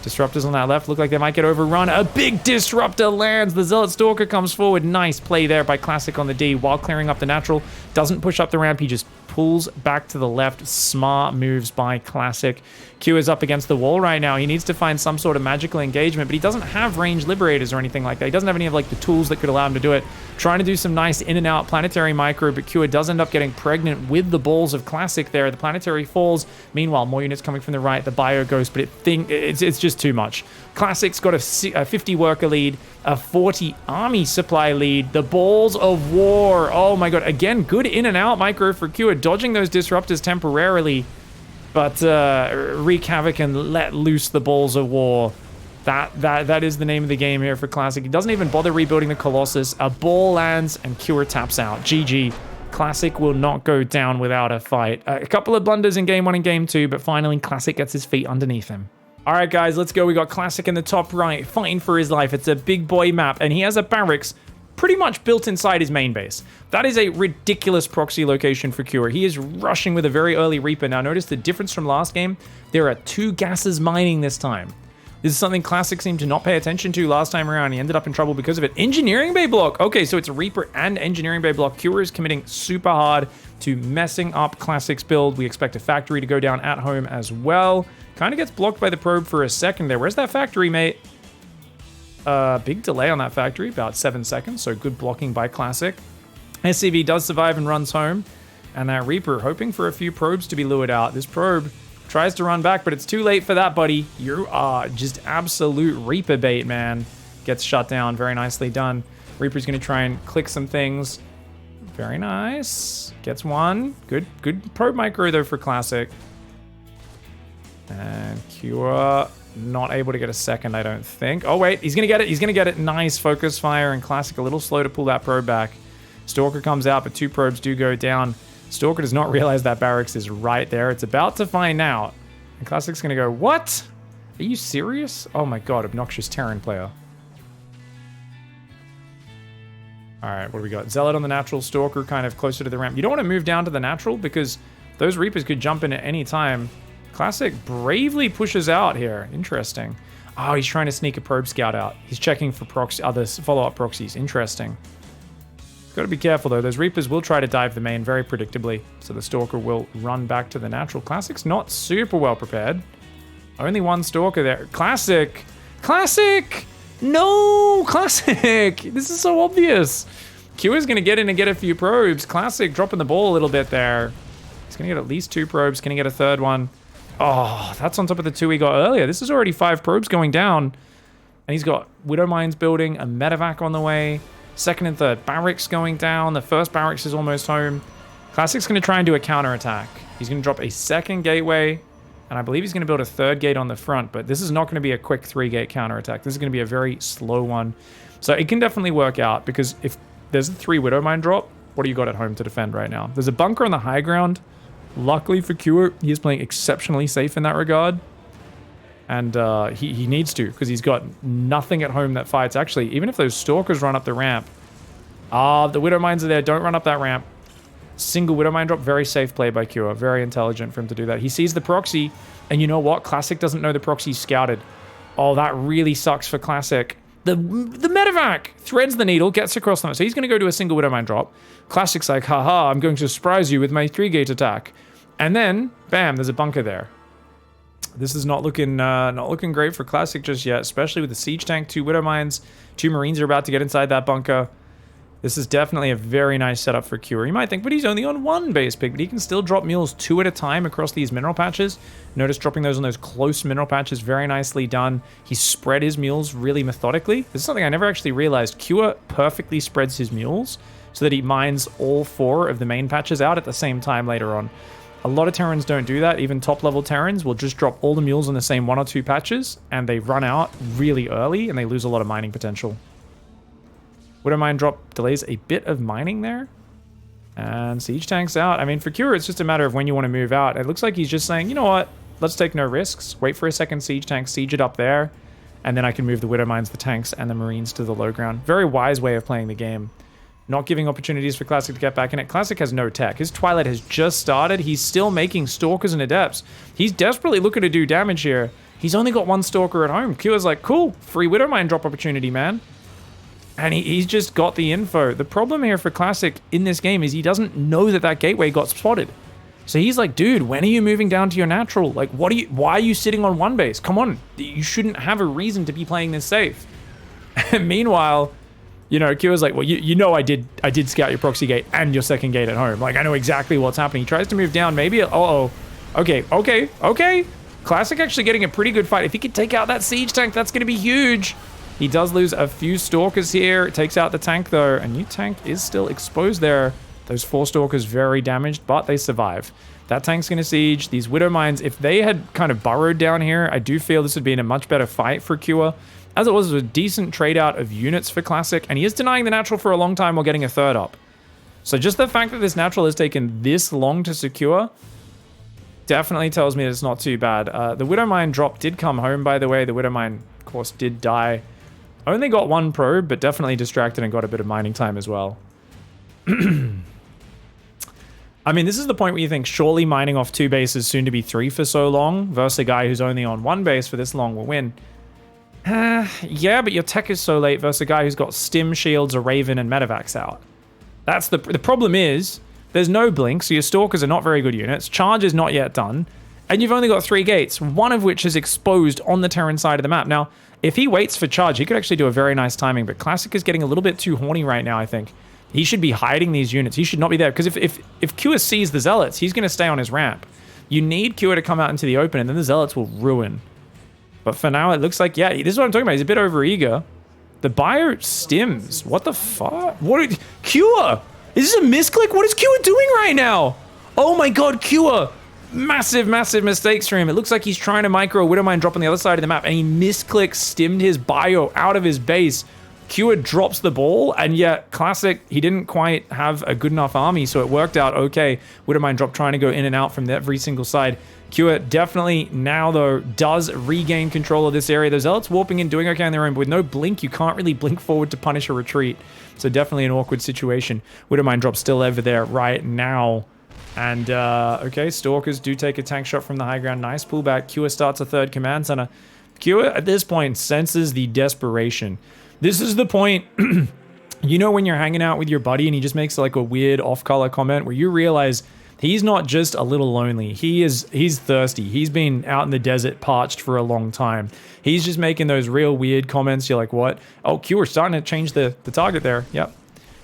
Disruptors on that left look like they might get overrun. A big Disruptor lands. The Zealot Stalker comes forward. Nice play there by Classic on the D while clearing up the natural. Doesn't push up the ramp. He just pulls back to the left. Smart moves by Classic. Q is up against the wall right now. He needs to find some sort of magical engagement, but he doesn't have ranged Liberators or anything like that. He doesn't have any of like the tools that could allow him to do it. Trying to do some nice in and out planetary micro, but Q does end up getting pregnant with the balls of Classic there. The planetary falls. Meanwhile, more units coming from the right. The Bio Ghost, but it's just too much. Classic's got a 50 worker lead, a 40 army supply lead. The balls of war. Oh my god. Again, good in and out micro for Q, dodging those Disruptors temporarily, but wreak havoc and let loose the balls of war. That is the name of the game here for Classic. He doesn't even bother rebuilding the Colossus. A ball lands and Cure taps out. GG. Classic will not go down without a fight. A couple of blunders in game 1 and game 2, but finally Classic gets his feet underneath him. All right, guys, let's go. We got Classic in the top right, fighting for his life. It's a big boy map, and he has a barracks pretty much built inside his main base. That is a ridiculous proxy location for Cure. He is rushing with a very early Reaper. Now, notice the difference from last game. There are 2 gases mining this time. This is something Classic seemed to not pay attention to last time around. He ended up in trouble because of it. Engineering Bay block. Okay, so it's a Reaper and Engineering Bay block. Cure is committing super hard to messing up Classic's build. We expect a factory to go down at home as well. Kind of gets blocked by the probe for a second there. Where's that factory, mate? Big delay on that factory, about 7 seconds, so good blocking by Classic. SCV does survive and runs home. And that Reaper, hoping for a few probes to be lured out. This probe tries to run back, but it's too late for that, buddy. You are just absolute Reaper bait, man. Gets shut down. Very nicely done. Reaper's going to try and click some things. Very nice. Gets one. Good probe micro, though, for Classic. And Cure not able to get a second, I don't think. Oh, wait. He's going to get it. He's going to get it. Nice focus fire. And Classic a little slow to pull that probe back. Stalker comes out, but 2 probes do go down. Stalker does not realize that barracks is right there. It's about to find out. And Classic's going to go, what? Are you serious? Oh my god, obnoxious Terran player. Alright, what do we got? Zealot on the natural, Stalker kind of closer to the ramp. You don't want to move down to the natural because those Reapers could jump in at any time. Classic bravely pushes out here. Interesting. Oh, he's trying to sneak a probe scout out. He's checking for proxy, other follow-up proxies. Interesting. Got to be careful, though. Those Reapers will try to dive the main very predictably, so the Stalker will run back to the natural. Classic's not super well prepared. Only 1 Stalker there. Classic! Classic! No! Classic! This is so obvious. Q is going to get in and get a few probes. Classic dropping the ball a little bit there. He's going to get at least 2 probes. Can he get a 3rd one? Oh, that's on top of the 2 he got earlier. This is already 5 probes going down. And he's got Widow Mines building, a medevac on the way. 2nd and 3rd barracks going down. The 1st barracks is almost home. Classic's going to try and do a counterattack. He's going to drop a 2nd gateway, and I believe he's going to build a 3rd gate on the front, but this is not going to be a quick 3-gate counterattack. This is going to be a very slow one. So it can definitely work out, because if there's a 3 Widow Mine drop, what do you got at home to defend right now? There's a bunker on the high ground. Luckily for Cure, he is playing exceptionally safe in that regard. And he needs to, because he's got nothing at home that fights. Actually, even if those Stalkers run up the ramp. The Widow Mines are there. Don't run up that ramp. Single Widow Mine drop. Very safe play by Cure. Very intelligent for him to do that. He sees the proxy. And you know what? Classic doesn't know the proxy's scouted. Oh, that really sucks for Classic. The medevac threads the needle, gets across them. So he's going to go to a single Widow Mine drop. Classic's like, haha, I'm going to surprise you with my 3-gate attack. And then, bam, there's a bunker there. This is not looking great for Classic just yet, especially with the siege tank, 2 Widow Mines, 2 Marines are about to get inside that bunker. This is definitely a very nice setup for Cure. You might think, but he's only on 1 base pick, but he can still drop mules 2 at a time across these mineral patches. Notice dropping those on those close mineral patches, very nicely done. He spread his mules really methodically. This is something I never actually realized. Cure perfectly spreads his mules so that he mines all 4 of the main patches out at the same time later on. A lot of Terrans don't do that. Even top-level Terrans will just drop all the mules in the same 1 or 2 patches, and they run out really early, and they lose a lot of mining potential. Widow Mine drop delays a bit of mining there. And siege tank's out. I mean, for Cure, it's just a matter of when you want to move out. It looks like he's just saying, you know what? Let's take no risks. Wait for a 2nd siege tank, siege it up there, and then I can move the Widow Mines, the tanks, and the Marines to the low ground. Very wise way of playing the game. Not giving opportunities for Classic to get back in it. Classic has no tech. His Twilight has just started. He's still making Stalkers and Adepts. He's desperately looking to do damage here. He's only got 1 Stalker at home. Cure's like, cool, free Widow Mine drop opportunity, man. And he's just got the info. The problem here for Classic in this game is he doesn't know that that gateway got spotted. So he's like, dude, when are you moving down to your natural? Like, why are you sitting on 1 base? Come on, you shouldn't have a reason to be playing this safe. And meanwhile, you know, Cure's like, well, you know I did scout your proxy gate and your 2nd gate at home. Like, I know exactly what's happening. He tries to move down, maybe, okay. Classic actually getting a pretty good fight. If he could take out that siege tank, that's going to be huge. He does lose a few Stalkers here. It takes out the tank, though. A new tank is still exposed there. Those 4 Stalkers very damaged, but they survive. That tank's going to siege. These Widow Mines, if they had kind of burrowed down here, I do feel this would be in a much better fight for Cure. As it was a decent trade out of units for Classic, and he is denying the natural for a long time while getting a 3rd up. So just the fact that this natural has taken this long to secure, definitely tells me it's not too bad. The Widowmine drop did come home, by the way. The Widowmine, of course, did die. Only got 1 probe, but definitely distracted and got a bit of mining time as well. I mean, this is the point where you think surely mining off 2 bases, soon to be 3 for so long, versus a guy who's only on 1 base for this long will win. Yeah, but your tech is so late versus a guy who's got Stim, Shields, a Raven, and Medivacs out. That's the problem is, there's no blink, so your Stalkers are not very good units, Charge is not yet done, and you've only got 3 gates, one of which is exposed on the Terran side of the map. Now, if he waits for Charge, he could actually do a very nice timing, but Classic is getting a little bit too horny right now, I think. He should be hiding these units. He should not be there, because if Kua sees the Zealots, he's going to stay on his ramp. You need Kua to come out into the open, and then the Zealots will ruin. But for now, it looks like, yeah, this is what I'm talking about. He's a bit overeager. The bio stims. What the fuck? What? Kua! Is this a misclick? What is Kua doing right now? Oh my god, Kua! Massive, massive mistakes for him. It looks like he's trying to micro Widowmine drop on the other side of the map, and he misclicked, stimmed his bio out of his base. Kua drops the ball, and yet Classic, he didn't quite have a good enough army, so it worked out okay. Widowmine drop trying to go in and out from every single side. Kua definitely now, though, does regain control of this area. The Zealots warping in, doing okay on their own, but with no blink, you can't really blink forward to punish a retreat. So definitely an awkward situation. Widowmine drop still over there right now. And, okay, Stalkers do take a tank shot from the high ground. Nice pullback. Kua starts a 3rd command center. Kua, at this point, senses the desperation. This is the point, you know, when you're hanging out with your buddy and he just makes like a weird off-color comment where you realize he's not just a little lonely. He's thirsty. He's been out in the desert parched for a long time. He's just making those real weird comments. You're like, what? Oh, Q, we're starting to change the target there. Yep.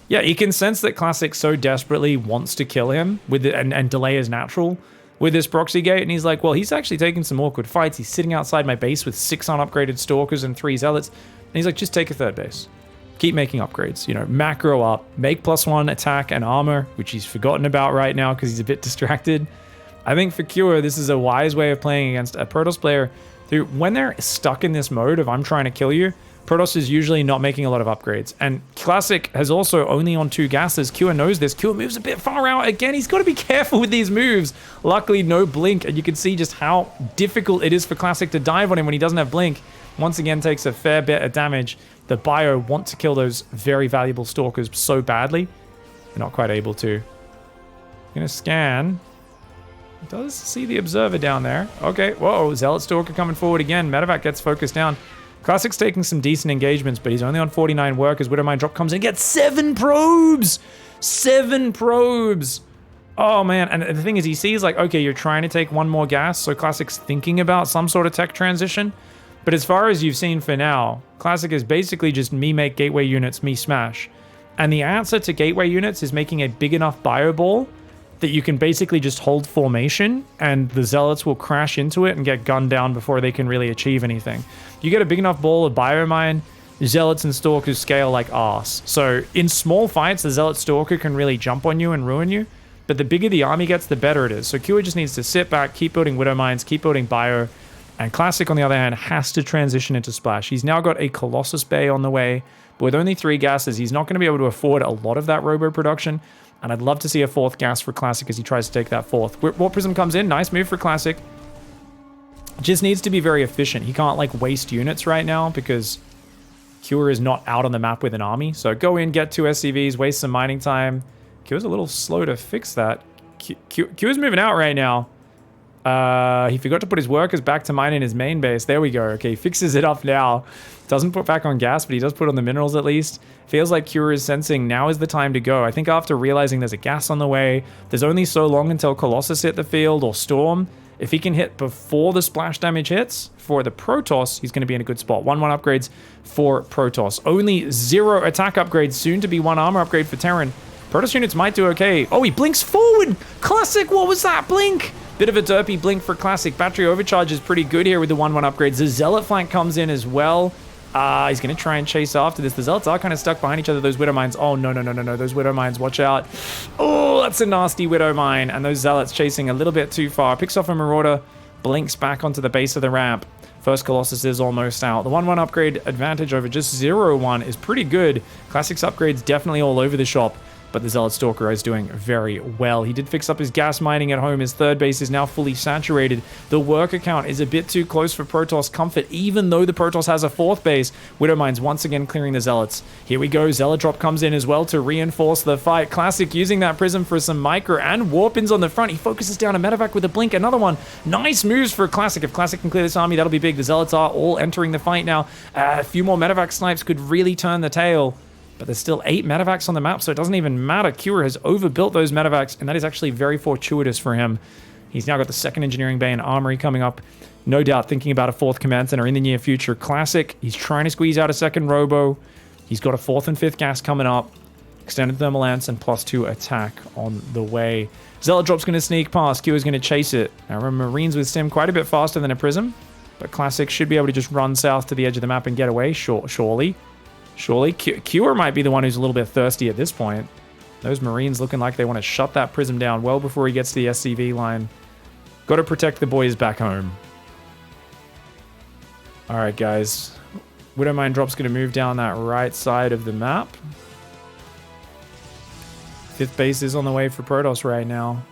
Yeah, he can sense that Classic so desperately wants to kill him with it and delay his natural with this proxy gate. And he's like, well, he's actually taking some awkward fights. He's sitting outside my base with 6 unupgraded Stalkers and 3 Zealots. And he's like, just take a 3rd base. Keep making upgrades, you know, macro up, make +1 attack and armor, which he's forgotten about right now because he's a bit distracted. I think for Kua, this is a wise way of playing against a Protoss player who, when they're stuck in this mode of I'm trying to kill you, Protoss is usually not making a lot of upgrades. And Classic has also only on 2 gases. Kua knows this. Kua moves a bit far out. Again, he's got to be careful with these moves. Luckily, no blink, and you can see just how difficult it is for Classic to dive on him when he doesn't have blink. Once again, takes a fair bit of damage. The bio want to kill those very valuable Stalkers so badly. They're not quite able to. Gonna scan. Does see the observer down there. Okay, whoa, Zealot Stalker coming forward again. Medevac gets focused down. Classic's taking some decent engagements, but he's only on 49 workers. Widowmine drop comes in and gets 7 probes! 7 probes! Oh man, and the thing is, he sees like, okay, you're trying to take 1 more gas, so Classic's thinking about some sort of tech transition. But as far as you've seen for now, Classic is basically just me make gateway units, me smash. And the answer to gateway units is making a big enough bio ball that you can basically just hold formation and the Zealots will crash into it and get gunned down before they can really achieve anything. You get a big enough ball of biomine, Zealots and Stalkers scale like arse. So in small fights, the Zealot Stalker can really jump on you and ruin you. But the bigger the army gets, the better it is. So Kua just needs to sit back, keep building Widow Mines, keep building bio. And Classic, on the other hand, has to transition into Splash. He's now got a Colossus Bay on the way, but with only 3 gases, he's not going to be able to afford a lot of that robo production. And I'd love to see a 4th gas for Classic as he tries to take that 4th. Warp Prism comes in. Nice move for Classic. Just needs to be very efficient. He can't, like, waste units right now because Kua is not out on the map with an army. So go in, get 2 SCVs, waste some mining time. Kua's a little slow to fix that. Kua's moving out right now. He forgot to put his workers back to mine in his main base. There we go. Okay, he fixes it up now. Doesn't put back on gas, but he does put on the minerals at least. Feels like Kua is sensing now is the time to go. I think after realizing there's a gas on the way, there's only so long until Colossus hit the field or Storm. If he can hit before the splash damage hits for the Protoss, he's going to be in a good spot. 1-1 upgrades for Protoss. Only 0 attack upgrades, soon to be 1 armor upgrade for Terran. Protoss units might do okay. Oh, he blinks forward! Classic, what was that blink? Bit of a derpy blink for Classic. Battery overcharge is pretty good here with the 1-1 upgrades. The Zealot flank comes in as well. He's going to try and chase after this. The Zealots are kind of stuck behind each other. Those Widow Mines. Oh, no. Those Widow Mines, watch out. Oh, that's a nasty Widow Mine. And those Zealots chasing a little bit too far. Picks off a Marauder. Blinks back onto the base of the ramp. First Colossus is almost out. The 1-1 upgrade advantage over just 0-1 is pretty good. Classic's upgrades definitely all over the shop. but the Zealot Stalker is doing very well. He did fix up his gas mining at home. His third base is now fully saturated. The worker count is a bit too close for Protoss comfort, even though the Protoss has a fourth base. Widowmine's once again clearing the Zealots. Here we go. Zealot drop comes in as well to reinforce the fight. Classic using that Prism for some micro and warp-ins on the front. He focuses down a medevac with a blink. Another one. Nice moves for Classic. If Classic can clear this army, that'll be big. The Zealots are all entering the fight now. A few more medevac snipes could really turn the tail. But there's still 8 medevacs on the map, so it doesn't even matter. Cure has overbuilt those medevacs, and that is actually very fortuitous for him. He's now got the second engineering bay and armory coming up. No doubt thinking about a fourth command center in the near future. Classic, he's trying to squeeze out a second robo. He's got a fourth and fifth gas coming up. Extended thermal lance and +2 attack on the way. Zealot drop's going to sneak past. Q is going to chase it. Now remember, Marines with Sim quite a bit faster than a Prism, but Classic should be able to just run south to the edge of the map and get away, surely. Cure might be the one who's a little bit thirsty at this point. Those Marines looking like they want to shut that Prism down well before he gets to the SCV line. Got to protect the boys back home. Alright, guys. Widowmine drop's going to move down that right side of the map. Fifth base is on the way for Protoss right now.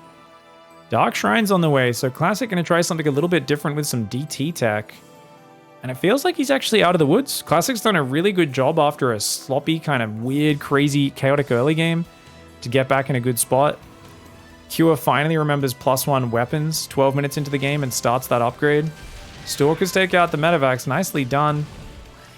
Dark Shrine's on the way, so Classic going to try something a little bit different with some DT tech. And it feels like he's actually out of the woods. Classic's done a really good job after a sloppy, kind of weird, crazy, chaotic early game to get back in a good spot. Cure finally remembers +1 weapons 12 minutes into the game and starts that upgrade. Stalkers take out the medevacs. Nicely done.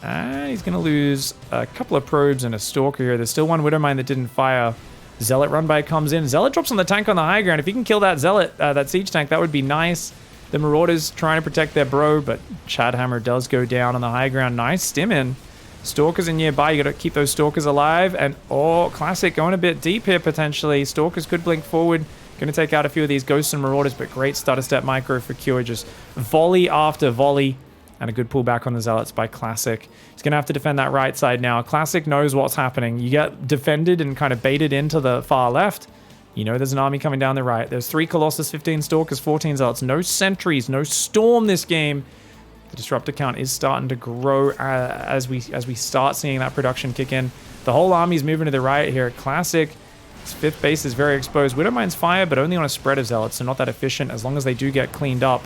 He's going to lose a couple of probes and a Stalker here. There's still one Widowmine that didn't fire. Zealot run by comes in. Zealot drops on the tank on the high ground. If he can kill that Zealot, that siege tank, that would be nice. The Marauders trying to protect their bro, but Chadhammer does go down on the high ground. Nice stim in. Stalkers in nearby. You got to keep those Stalkers alive. And, oh, Classic going a bit deep here, potentially. Stalkers could blink forward. Going to take out a few of these Ghosts and Marauders, but great stutter step micro for Cure. Just volley after volley. And a good pullback on the Zealots by Classic. He's going to have to defend that right side now. Classic knows what's happening. You get defended and kind of baited into the far left. You know there's an army coming down the right. There's 3 Colossus, 15 Stalkers, 14 Zealots. No sentries, no Storm this game. The Disruptor count is starting to grow as we start seeing that production kick in. The whole army's moving to the right here. Classic. His 5th base is very exposed. Widowmine's fire, but only on a spread of Zealots, so not that efficient as long as they do get cleaned up.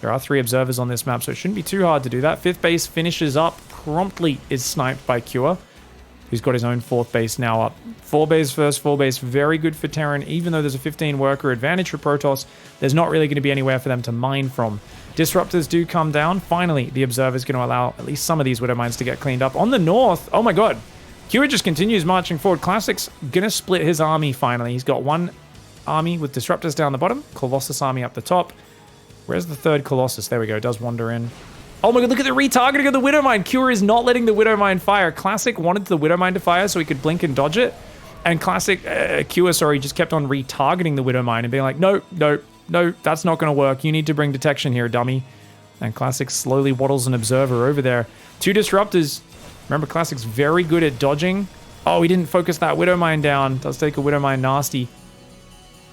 There are 3 observers on this map, so it shouldn't be too hard to do that. 5th base finishes up, promptly is sniped by Cure, who's got his own 4th base now up. 4 base first, 4 base, very good for Terran. Even though there's a 15 worker advantage for Protoss, there's not really going to be anywhere for them to mine from. Disruptors do come down. Finally, the observer's going to allow at least some of these Widowmines to get cleaned up. On the north, oh my god, Cure just continues marching forward. Classic's going to split his army finally. He's got one army with Disruptors down the bottom, Colossus army up the top. Where's the 3rd Colossus? There we go, does wander in. Oh my god, look at the retargeting of the Widowmine. Cure is not letting the Widowmine fire. Classic wanted the Widowmine to fire so he could blink and dodge it. And Classic, Cure, sorry, just kept on retargeting the Widowmine and being like, no, that's not going to work. You need to bring detection here, dummy. And Classic slowly waddles an observer over there. 2 Disruptors. Remember, Classic's very good at dodging. Oh, he didn't focus that Widowmine down. Does take a Widowmine nasty.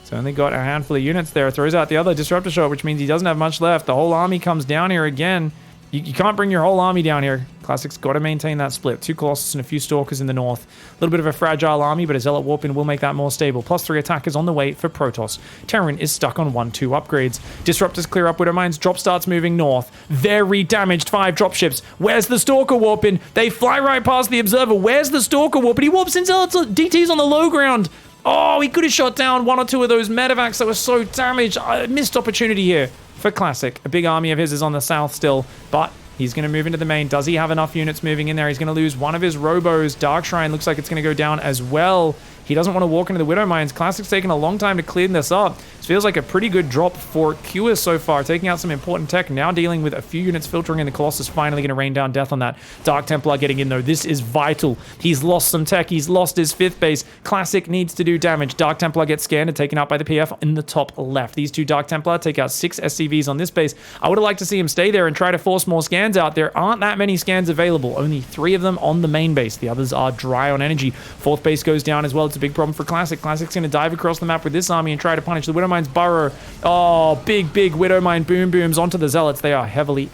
So only got a handful of units there. Throws out the other Disruptor shot, which means he doesn't have much left. The whole army comes down here again. You can't bring your whole army down here. Classic's got to maintain that split. 2 Colossus and a few Stalkers in the north. A little bit of a fragile army, but a Zealot Warp-In will make that more stable. +3 attackers on the way for Protoss. Terran is stuck on 1-2 upgrades. Disruptors clear up Widowmines. Drop starts moving north. Very damaged 5 dropships. Where's the Stalker Warp-In? They fly right past the Observer. Where's the Stalker Warp-In? He warps in Zealots. DT's on the low ground. Oh, he could have shot down 1 or 2 of those medevacs that were so damaged. Missed opportunity here for Classic. A big army of his is on the south still, but he's going to move into the main. Does he have enough units moving in there? He's going to lose one of his robos. Dark Shrine looks like it's going to go down as well. He doesn't want to walk into the Widowmines. Classic's taken a long time to clean this up. This feels like a pretty good drop for Cure so far, taking out some important tech, now dealing with a few units filtering in. The Colossus finally going to rain down death on that. Dark Templar getting in though. This is vital. He's lost some tech. He's lost his 5th base. Classic needs to do damage. Dark Templar gets scanned and taken out by the PF in the top left. These 2 Dark Templar take out 6 SCVs on this base. I would have liked to see him stay there and try to force more scans out. There aren't that many scans available. Only 3 of them on the main base. The others are dry on energy. 4th base goes down as well. It's a big problem for Classic. Classic's going to dive across the map with this army and try to punish the Widowmine's burrow. Oh, big Widowmine booms onto the Zealots. They are heavily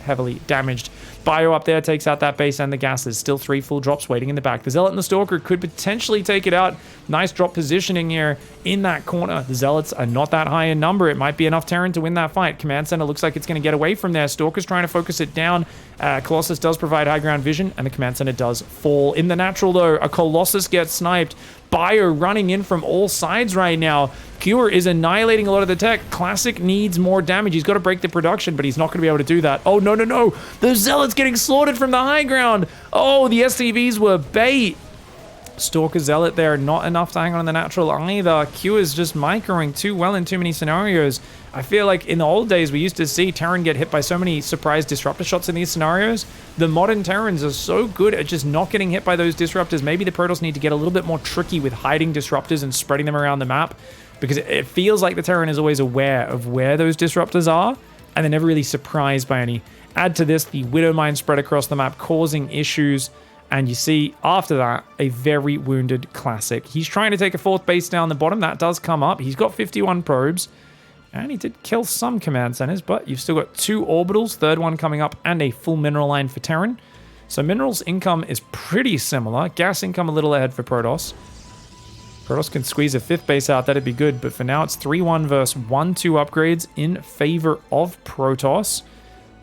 damaged. Bio up there takes out that base and the gases. Still 3 full drops waiting in the back. The Zealot and the Stalker could potentially take it out. Nice drop positioning here in that corner. The Zealots are not that high in number. It might be enough Terran to win that fight. Command Center looks like it's going to get away from there. Stalker's trying to focus it down. Colossus does provide high ground vision, and the Command Center does fall. In the natural, though, a Colossus gets sniped. Bio running in from all sides right now. Cure is annihilating a lot of the tech. Classic needs more damage. He's got to break the production, but he's not going to be able to do that. Oh, no, no, no. The Zealot's getting slaughtered from the high ground. Oh, the SCVs were bait. Stalker Zealot there, not enough to hang on in the natural either. Q is just microing too well in too many scenarios. I feel like in the old days, we used to see Terran get hit by so many surprise disruptor shots in these scenarios. The modern Terrans are so good at just not getting hit by those disruptors. Maybe the Protoss need to get a little bit more tricky with hiding disruptors and spreading them around the map, because it feels like the Terran is always aware of where those disruptors are, and they're never really surprised by any. Add to this the Widow Mine spread across the map, causing issues. And you see, after that, a very wounded Classic. He's trying to take a 4th base down the bottom. That does come up. He's got 51 probes. And he did kill some command centers, but you've still got 2 orbitals, 3rd one coming up, and a full mineral line for Terran. So minerals income is pretty similar. Gas income a little ahead for Protoss. Protoss can squeeze a 5th base out. That'd be good. But for now, it's 3-1 versus 1-2 upgrades in favor of Protoss.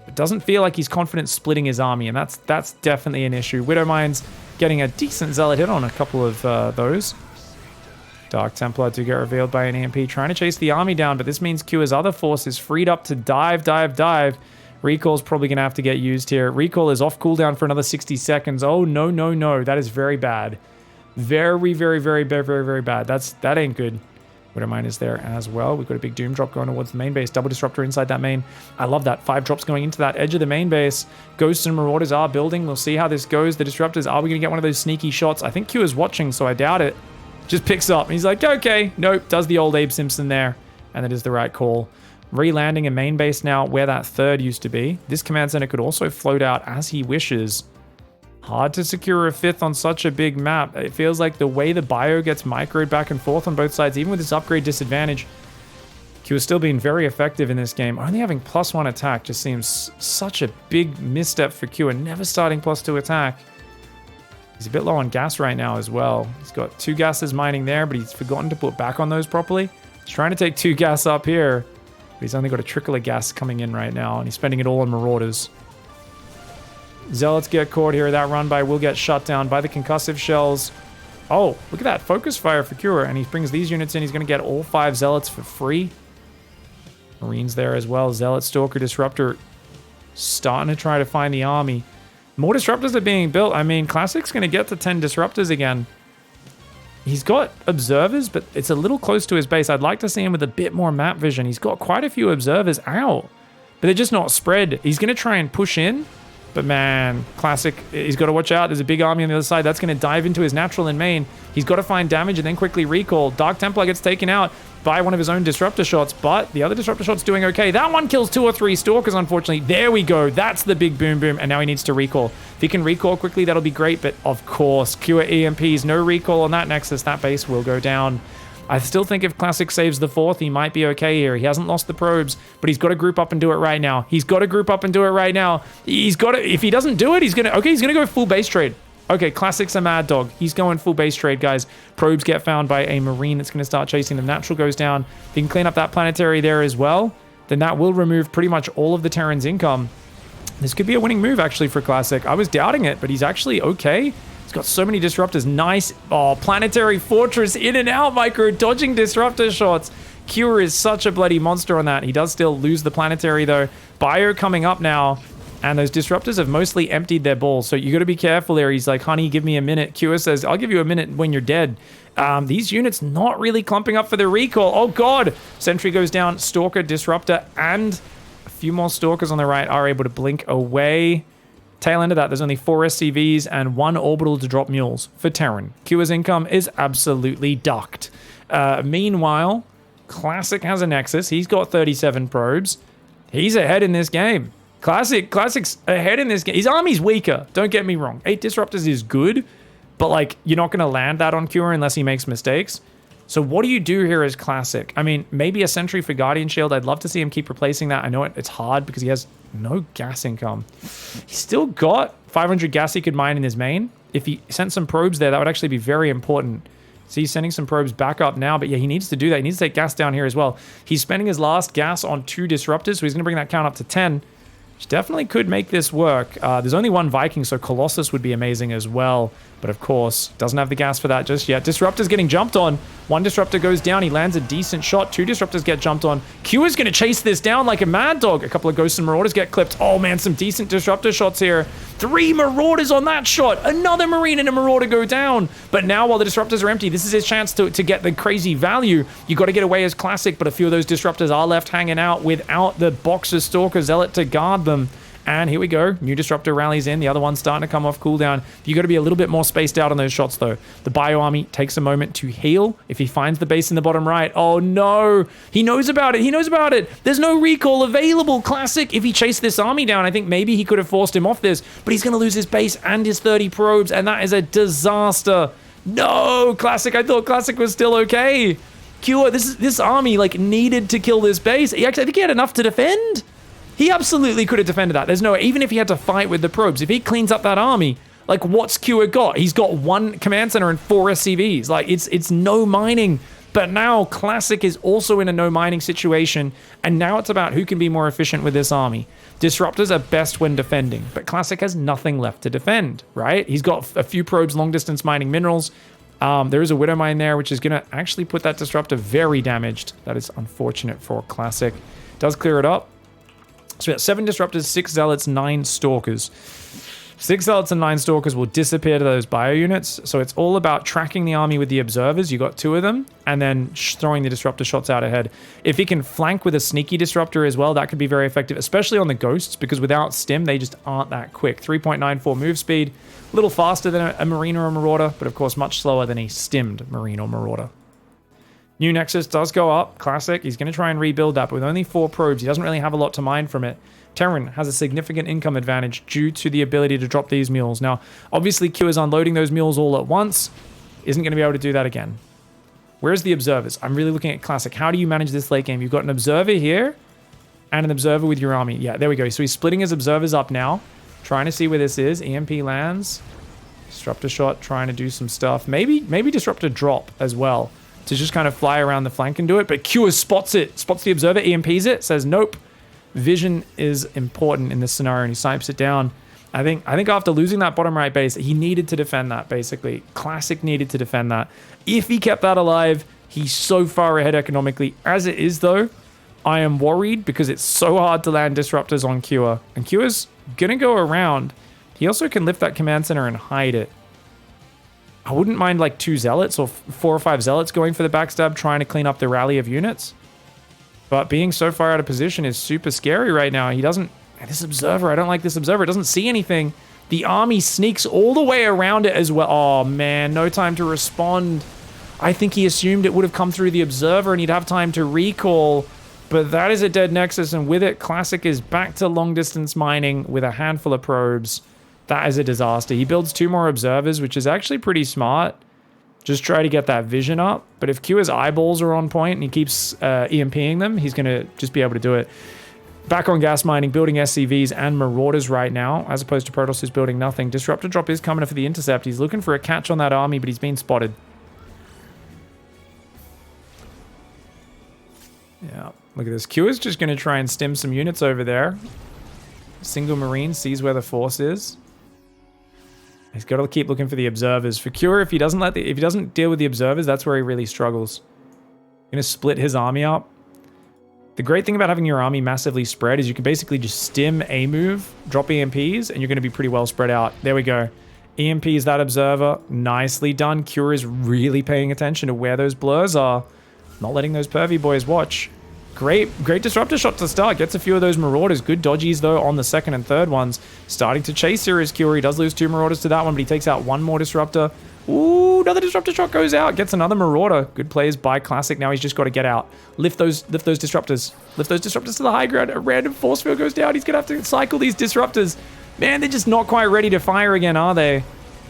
It doesn't feel like he's confident splitting his army, and that's definitely an issue. Widow Mine's getting a decent Zealot hit on a couple of those. Dark Templar do get revealed by an EMP, trying to chase the army down, but this means Q's other force is freed up to dive. Recall's probably going to have to get used here. Recall is off cooldown for another 60 seconds. Oh, no, no, no. That is very bad. Very, very, very, very, very, very bad. That ain't good. Widow Mine is there as well. We've got a big Doom drop going towards the main base. Double Disruptor inside that main. I love that. 5 drops going into that edge of the main base. Ghosts and Marauders are building. We'll see how this goes. The Disruptors, are we going to get one of those sneaky shots? I think Q is watching, so I doubt it. Just picks up. And he's like, okay. Nope. Does the old Abe Simpson there. And that is the right call. Re-landing a main base now where that 3rd used to be. This command center could also float out as he wishes. Hard to secure a 5th on such a big map. It feels like the way the bio gets microed back and forth on both sides, even with this upgrade disadvantage, Q is still being very effective in this game. Only having +1 attack just seems such a big misstep for Q, and never starting +2 attack. He's a bit low on gas right now as well. He's got 2 gases mining there, but he's forgotten to put back on those properly. He's trying to take 2 gas up here, but he's only got a trickle of gas coming in right now, and he's spending it all on Marauders. Zealots get caught here. That run by will get shut down by the concussive shells. Oh, look at that. Focus fire for Cure. And he brings these units in. He's going to get all 5 Zealots for free. Marines there as well. Zealot, Stalker, Disruptor starting to try to find the army. More Disruptors are being built. I mean, Classic's going to get to 10 Disruptors again. He's got Observers, but it's a little close to his base. I'd like to see him with a bit more map vision. He's got quite a few Observers out, but they're just not spread. He's going to try and push in. But man, Classic, he's got to watch out. There's a big army on the other side. That's going to dive into his natural in main. He's got to find damage and then quickly recall. Dark Templar gets taken out by one of his own Disruptor shots, but the other Disruptor shot's doing okay. That one kills 2 or 3 Stalkers, unfortunately. There we go. That's the big boom, and now he needs to recall. If he can recall quickly, that'll be great, but of course, Cure EMPs, no recall on that Nexus. That base will go down. I still think if Classic saves the 4th, he might be okay here. He hasn't lost the probes, but he's got to group up and do it right now. He's got to group up and do it right now. He's got to, if he doesn't do it, he's going to go full base trade. Okay, Classic's a mad dog. He's going full base trade, guys. Probes get found by a Marine that's going to start chasing them. Natural goes down. If he can clean up that planetary there as well, then that will remove pretty much all of the Terran's income. This could be a winning move, actually, for Classic. I was doubting it, but he's actually okay. He's got so many Disruptors. Nice. Oh, Planetary Fortress in and out, micro dodging Disruptor shots. Cure is such a bloody monster on that. He does still lose the Planetary, though. Bio coming up now, and those Disruptors have mostly emptied their balls, so you got to be careful there. He's like, honey, give me a minute. Cure says, I'll give you a minute when you're dead. These units not really clumping up for the recall. Oh, God. Sentry goes down. Stalker, Disruptor, and a few more Stalkers on the right are able to blink away. Tail end of that, there's only 4 SCVs and 1 orbital to drop mules for Terran. Q's income is absolutely ducked. Meanwhile, Classic has a Nexus. He's got 37 probes. He's ahead in this game. Classic's ahead in this game. His army's weaker, don't get me wrong. 8 Disruptors is good, but like, you're not going to land that on Cure unless he makes mistakes. So what do you do here as Classic? I mean, maybe a Sentry for Guardian Shield. I'd love to see him keep replacing that. I know it's hard because he has no gas income. He's still got 500 gas he could mine in his main. If he sent some probes there, that would actually be very important. So he's sending some probes back up now, but yeah, he needs to do that. He needs to take gas down here as well. He's spending his last gas on 2 disruptors, so he's going to bring that count up to 10. Which definitely could make this work. There's only 1 Viking, so Colossus would be amazing as well. But of course, doesn't have the gas for that just yet. Disruptor's getting jumped on. 1 disruptor goes down. He lands a decent shot. 2 disruptors get jumped on. Q is going to chase this down like a mad dog. A couple of Ghosts and Marauders get clipped. Oh man, some decent disruptor shots here. 3 Marauders on that shot. Another Marine and a Marauder go down. But now while the disruptors are empty, this is his chance to get the crazy value. You got to get away as Classic, but a few of those disruptors are left hanging out without the Boxer Stalker Zealot to guard them. And here we go. New disruptor rallies in. The other one's starting to come off cooldown. You got to be a little bit more spaced out on those shots, though. The Bio Army takes a moment to heal. If he finds the base in the bottom right, oh no. He knows about it. He knows about it. There's no recall available. Classic. If he chased this army down, I think maybe he could have forced him off this. But he's going to lose his base and his 30 probes. And that is a disaster. No, Classic. I thought Classic was still okay. Cure, this army, like, needed to kill this base. I think he had enough to defend. He absolutely could have defended that. There's no, even if he had to fight with the probes, if he cleans up that army, like what's Cure got? He's got 1 command center and 4 SCVs. Like it's no mining. But now Classic is also in a no mining situation. And now it's about who can be more efficient with this army. Disruptors are best when defending, but Classic has nothing left to defend, right? He's got a few probes, long distance mining minerals. There is a Widow Mine there, which is going to actually put that disruptor very damaged. That is unfortunate for Classic. Does clear it up. So we got 7 disruptors, 6 zealots, 9 stalkers. 6 zealots and 9 stalkers will disappear to those bio units. So it's all about tracking the army with the observers. You got 2 of them, and then throwing the disruptor shots out ahead. If he can flank with a sneaky disruptor as well, that could be very effective, especially on the ghosts, because without stim, they just aren't that quick. 3.94 move speed, a little faster than a marine or a marauder, but of course much slower than a stimmed marine or marauder. New Nexus does go up. Classic. He's going to try and rebuild that, but with only 4 probes, he doesn't really have a lot to mine from it. Terran has a significant income advantage due to the ability to drop these mules. Now, obviously, Q is unloading those mules all at once. Isn't going to be able to do that again. Where's the observers? I'm really looking at Classic. How do you manage this late game? You've got an observer here and an observer with your army. Yeah, there we go. So he's splitting his observers up now, trying to see where this is. EMP lands. Disruptor shot, trying to do some stuff. Maybe disruptor drop as well, to just kind of fly around the flank and do it. But Q spots it, spots the observer, EMPs it, says nope. Vision is important in this scenario, and he snipes it down. I think after losing that bottom right base, he needed to defend that, basically. Classic needed to defend that. If he kept that alive, he's so far ahead economically. As it is, though, I am worried because it's so hard to land disruptors on Cure. And Cure's going to go around. He also can lift that command center and hide it. I wouldn't mind like 2 zealots or 4 or 5 zealots going for the backstab, trying to clean up the rally of units. But being so far out of position is super scary right now. He doesn't... This observer, I don't like this observer. It doesn't see anything. The army sneaks all the way around it as well. Oh man, no time to respond. I think he assumed it would have come through the observer and he'd have time to recall. But that is a dead nexus, and with it, Classic is back to long distance mining with a handful of probes. That is a disaster. He builds 2 more observers, which is actually pretty smart. Just try to get that vision up. But if Q's eyeballs are on point and he keeps EMPing them, he's going to just be able to do it. Back on gas mining, building SCVs and Marauders right now, as opposed to Protoss, who's building nothing. Disruptor drop is coming for the intercept. He's looking for a catch on that army, but he's been spotted. Yeah, look at this. Q is just going to try and stim some units over there. Single Marine sees where the force is. He's got to keep looking for the observers. For Cure, if he doesn't deal with the observers, that's where he really struggles. Going to split his army up. The great thing about having your army massively spread is you can basically just stim a move, drop EMPs, and you're going to be pretty well spread out. There we go. EMPs that observer. Nicely done. Cure is really paying attention to where those blurs are. Not letting those pervy boys watch. Great disruptor shot to start. Gets a few of those Marauders. Good dodgies, though, on the second and third ones. Starting to chase Serious Cure. He does lose 2 Marauders to that one, but he takes out 1 more disruptor. Ooh, another disruptor shot goes out. Gets another Marauder. Good plays by Classic. Now he's just got to get out. Lift those disruptors. Lift those disruptors to the high ground. A random force field goes down. He's going to have to cycle these disruptors. Man, they're just not quite ready to fire again, are they?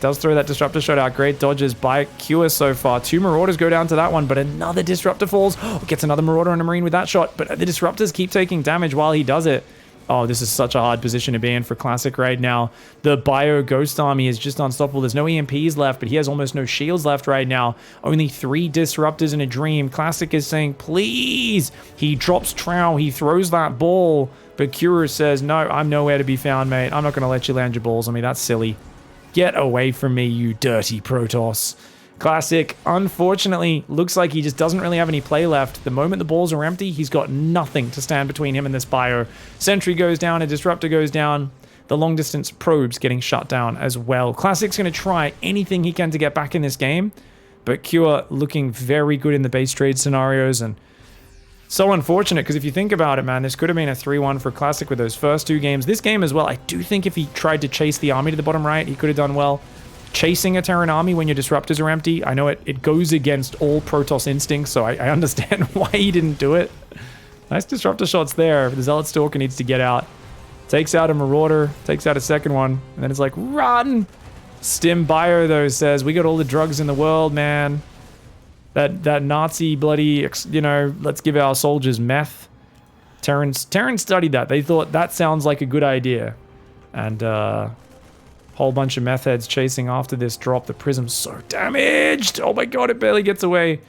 does throw that Disruptor shot out. Great dodges by Cure so far. 2 Marauders go down to that one, but another Disruptor falls. Oh, gets another Marauder and a Marine with that shot, but the Disruptors keep taking damage while he does it. Oh, this is such a hard position to be in for Classic right now. The Bio Ghost Army is just unstoppable. There's no EMPs left, but he has almost no shields left right now. Only 3 Disruptors in a dream. Classic is saying, please. He drops Trow. He throws that ball. But Cure says, no, I'm nowhere to be found, mate. I'm not going to let you land your balls on me. That's silly. Get away from me, you dirty Protoss. Classic, unfortunately, looks like he just doesn't really have any play left. The moment the balls are empty, he's got nothing to stand between him and this Bio. Sentry goes down, a Disruptor goes down. The long distance probes getting shut down as well. Classic's going to try anything he can to get back in this game, but Cure looking very good in the base trade scenarios, and so unfortunate, because if you think about it, man, this could have been a 3-1 for Classic with those first 2 games. This game as well, I do think if he tried to chase the army to the bottom right, he could have done well. Chasing a Terran army when your Disruptors are empty, I know it goes against all Protoss instincts, so I understand why he didn't do it. Nice Disruptor shots there. The Zealot Stalker needs to get out. Takes out a Marauder, takes out a second one, and then it's like, run! Stim Bio, though, says, we got all the drugs in the world, man. That Nazi bloody, you know, let's give our soldiers meth. Terrans studied that. They thought that sounds like a good idea. And, whole bunch of meth heads chasing after this drop. The Prism's so damaged. Oh my god, it barely gets away.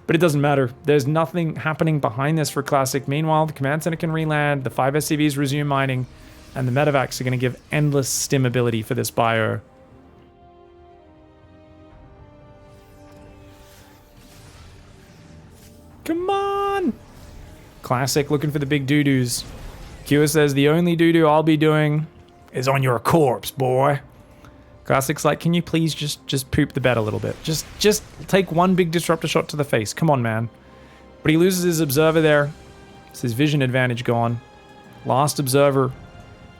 But it doesn't matter. There's nothing happening behind this for Classic. Meanwhile, the Command Center can re-land. The 5 SCVs resume mining. And the Medevacs are going to give endless stim ability for this Bio. Come on! Classic looking for the big doo-doos. Cure says, the only doo-doo I'll be doing is on your corpse, boy. Classic's like, can you please just poop the bed a little bit? Just take one big Disruptor shot to the face. Come on, man. But he loses his Observer there. It's his vision advantage gone. Last Observer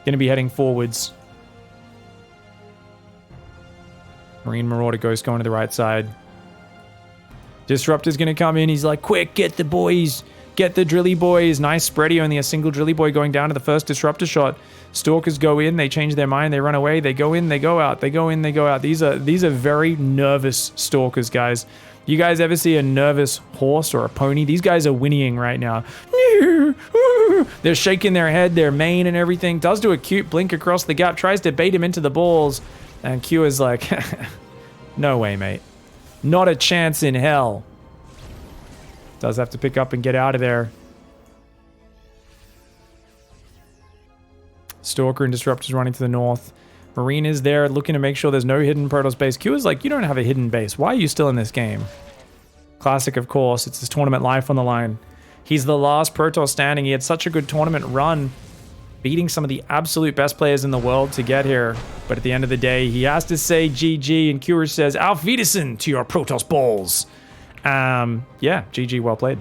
going to be heading forwards. Marine Marauder Ghost going to the right side. Disruptor's going to come in. He's like, quick, get the boys. Get the Drilly Boys. Nice spready. Only a single Drilly Boy going down to the first Disruptor shot. Stalkers go in. They change their mind. They run away. They go in. They go out. They go in. They go out. These are very nervous Stalkers, guys. You guys ever see a nervous horse or a pony? These guys are whinnying right now. They're shaking their head, their mane and everything. Does do a cute blink across the gap. Tries to bait him into the balls. And Q is like, no way, mate. Not a chance in hell. Does have to pick up and get out of there. Stalker and Disruptors running to the north. Marine is there looking to make sure there's no hidden Protoss base. Q is like, you don't have a hidden base. Why are you still in this game? Classic, of course. It's his tournament life on the line. He's the last Protoss standing. He had such a good tournament run, beating some of the absolute best players in the world to get here. But at the end of the day, he has to say GG, and Cure says, Auf Wiedersehen to your Protoss balls. Yeah, GG, well played.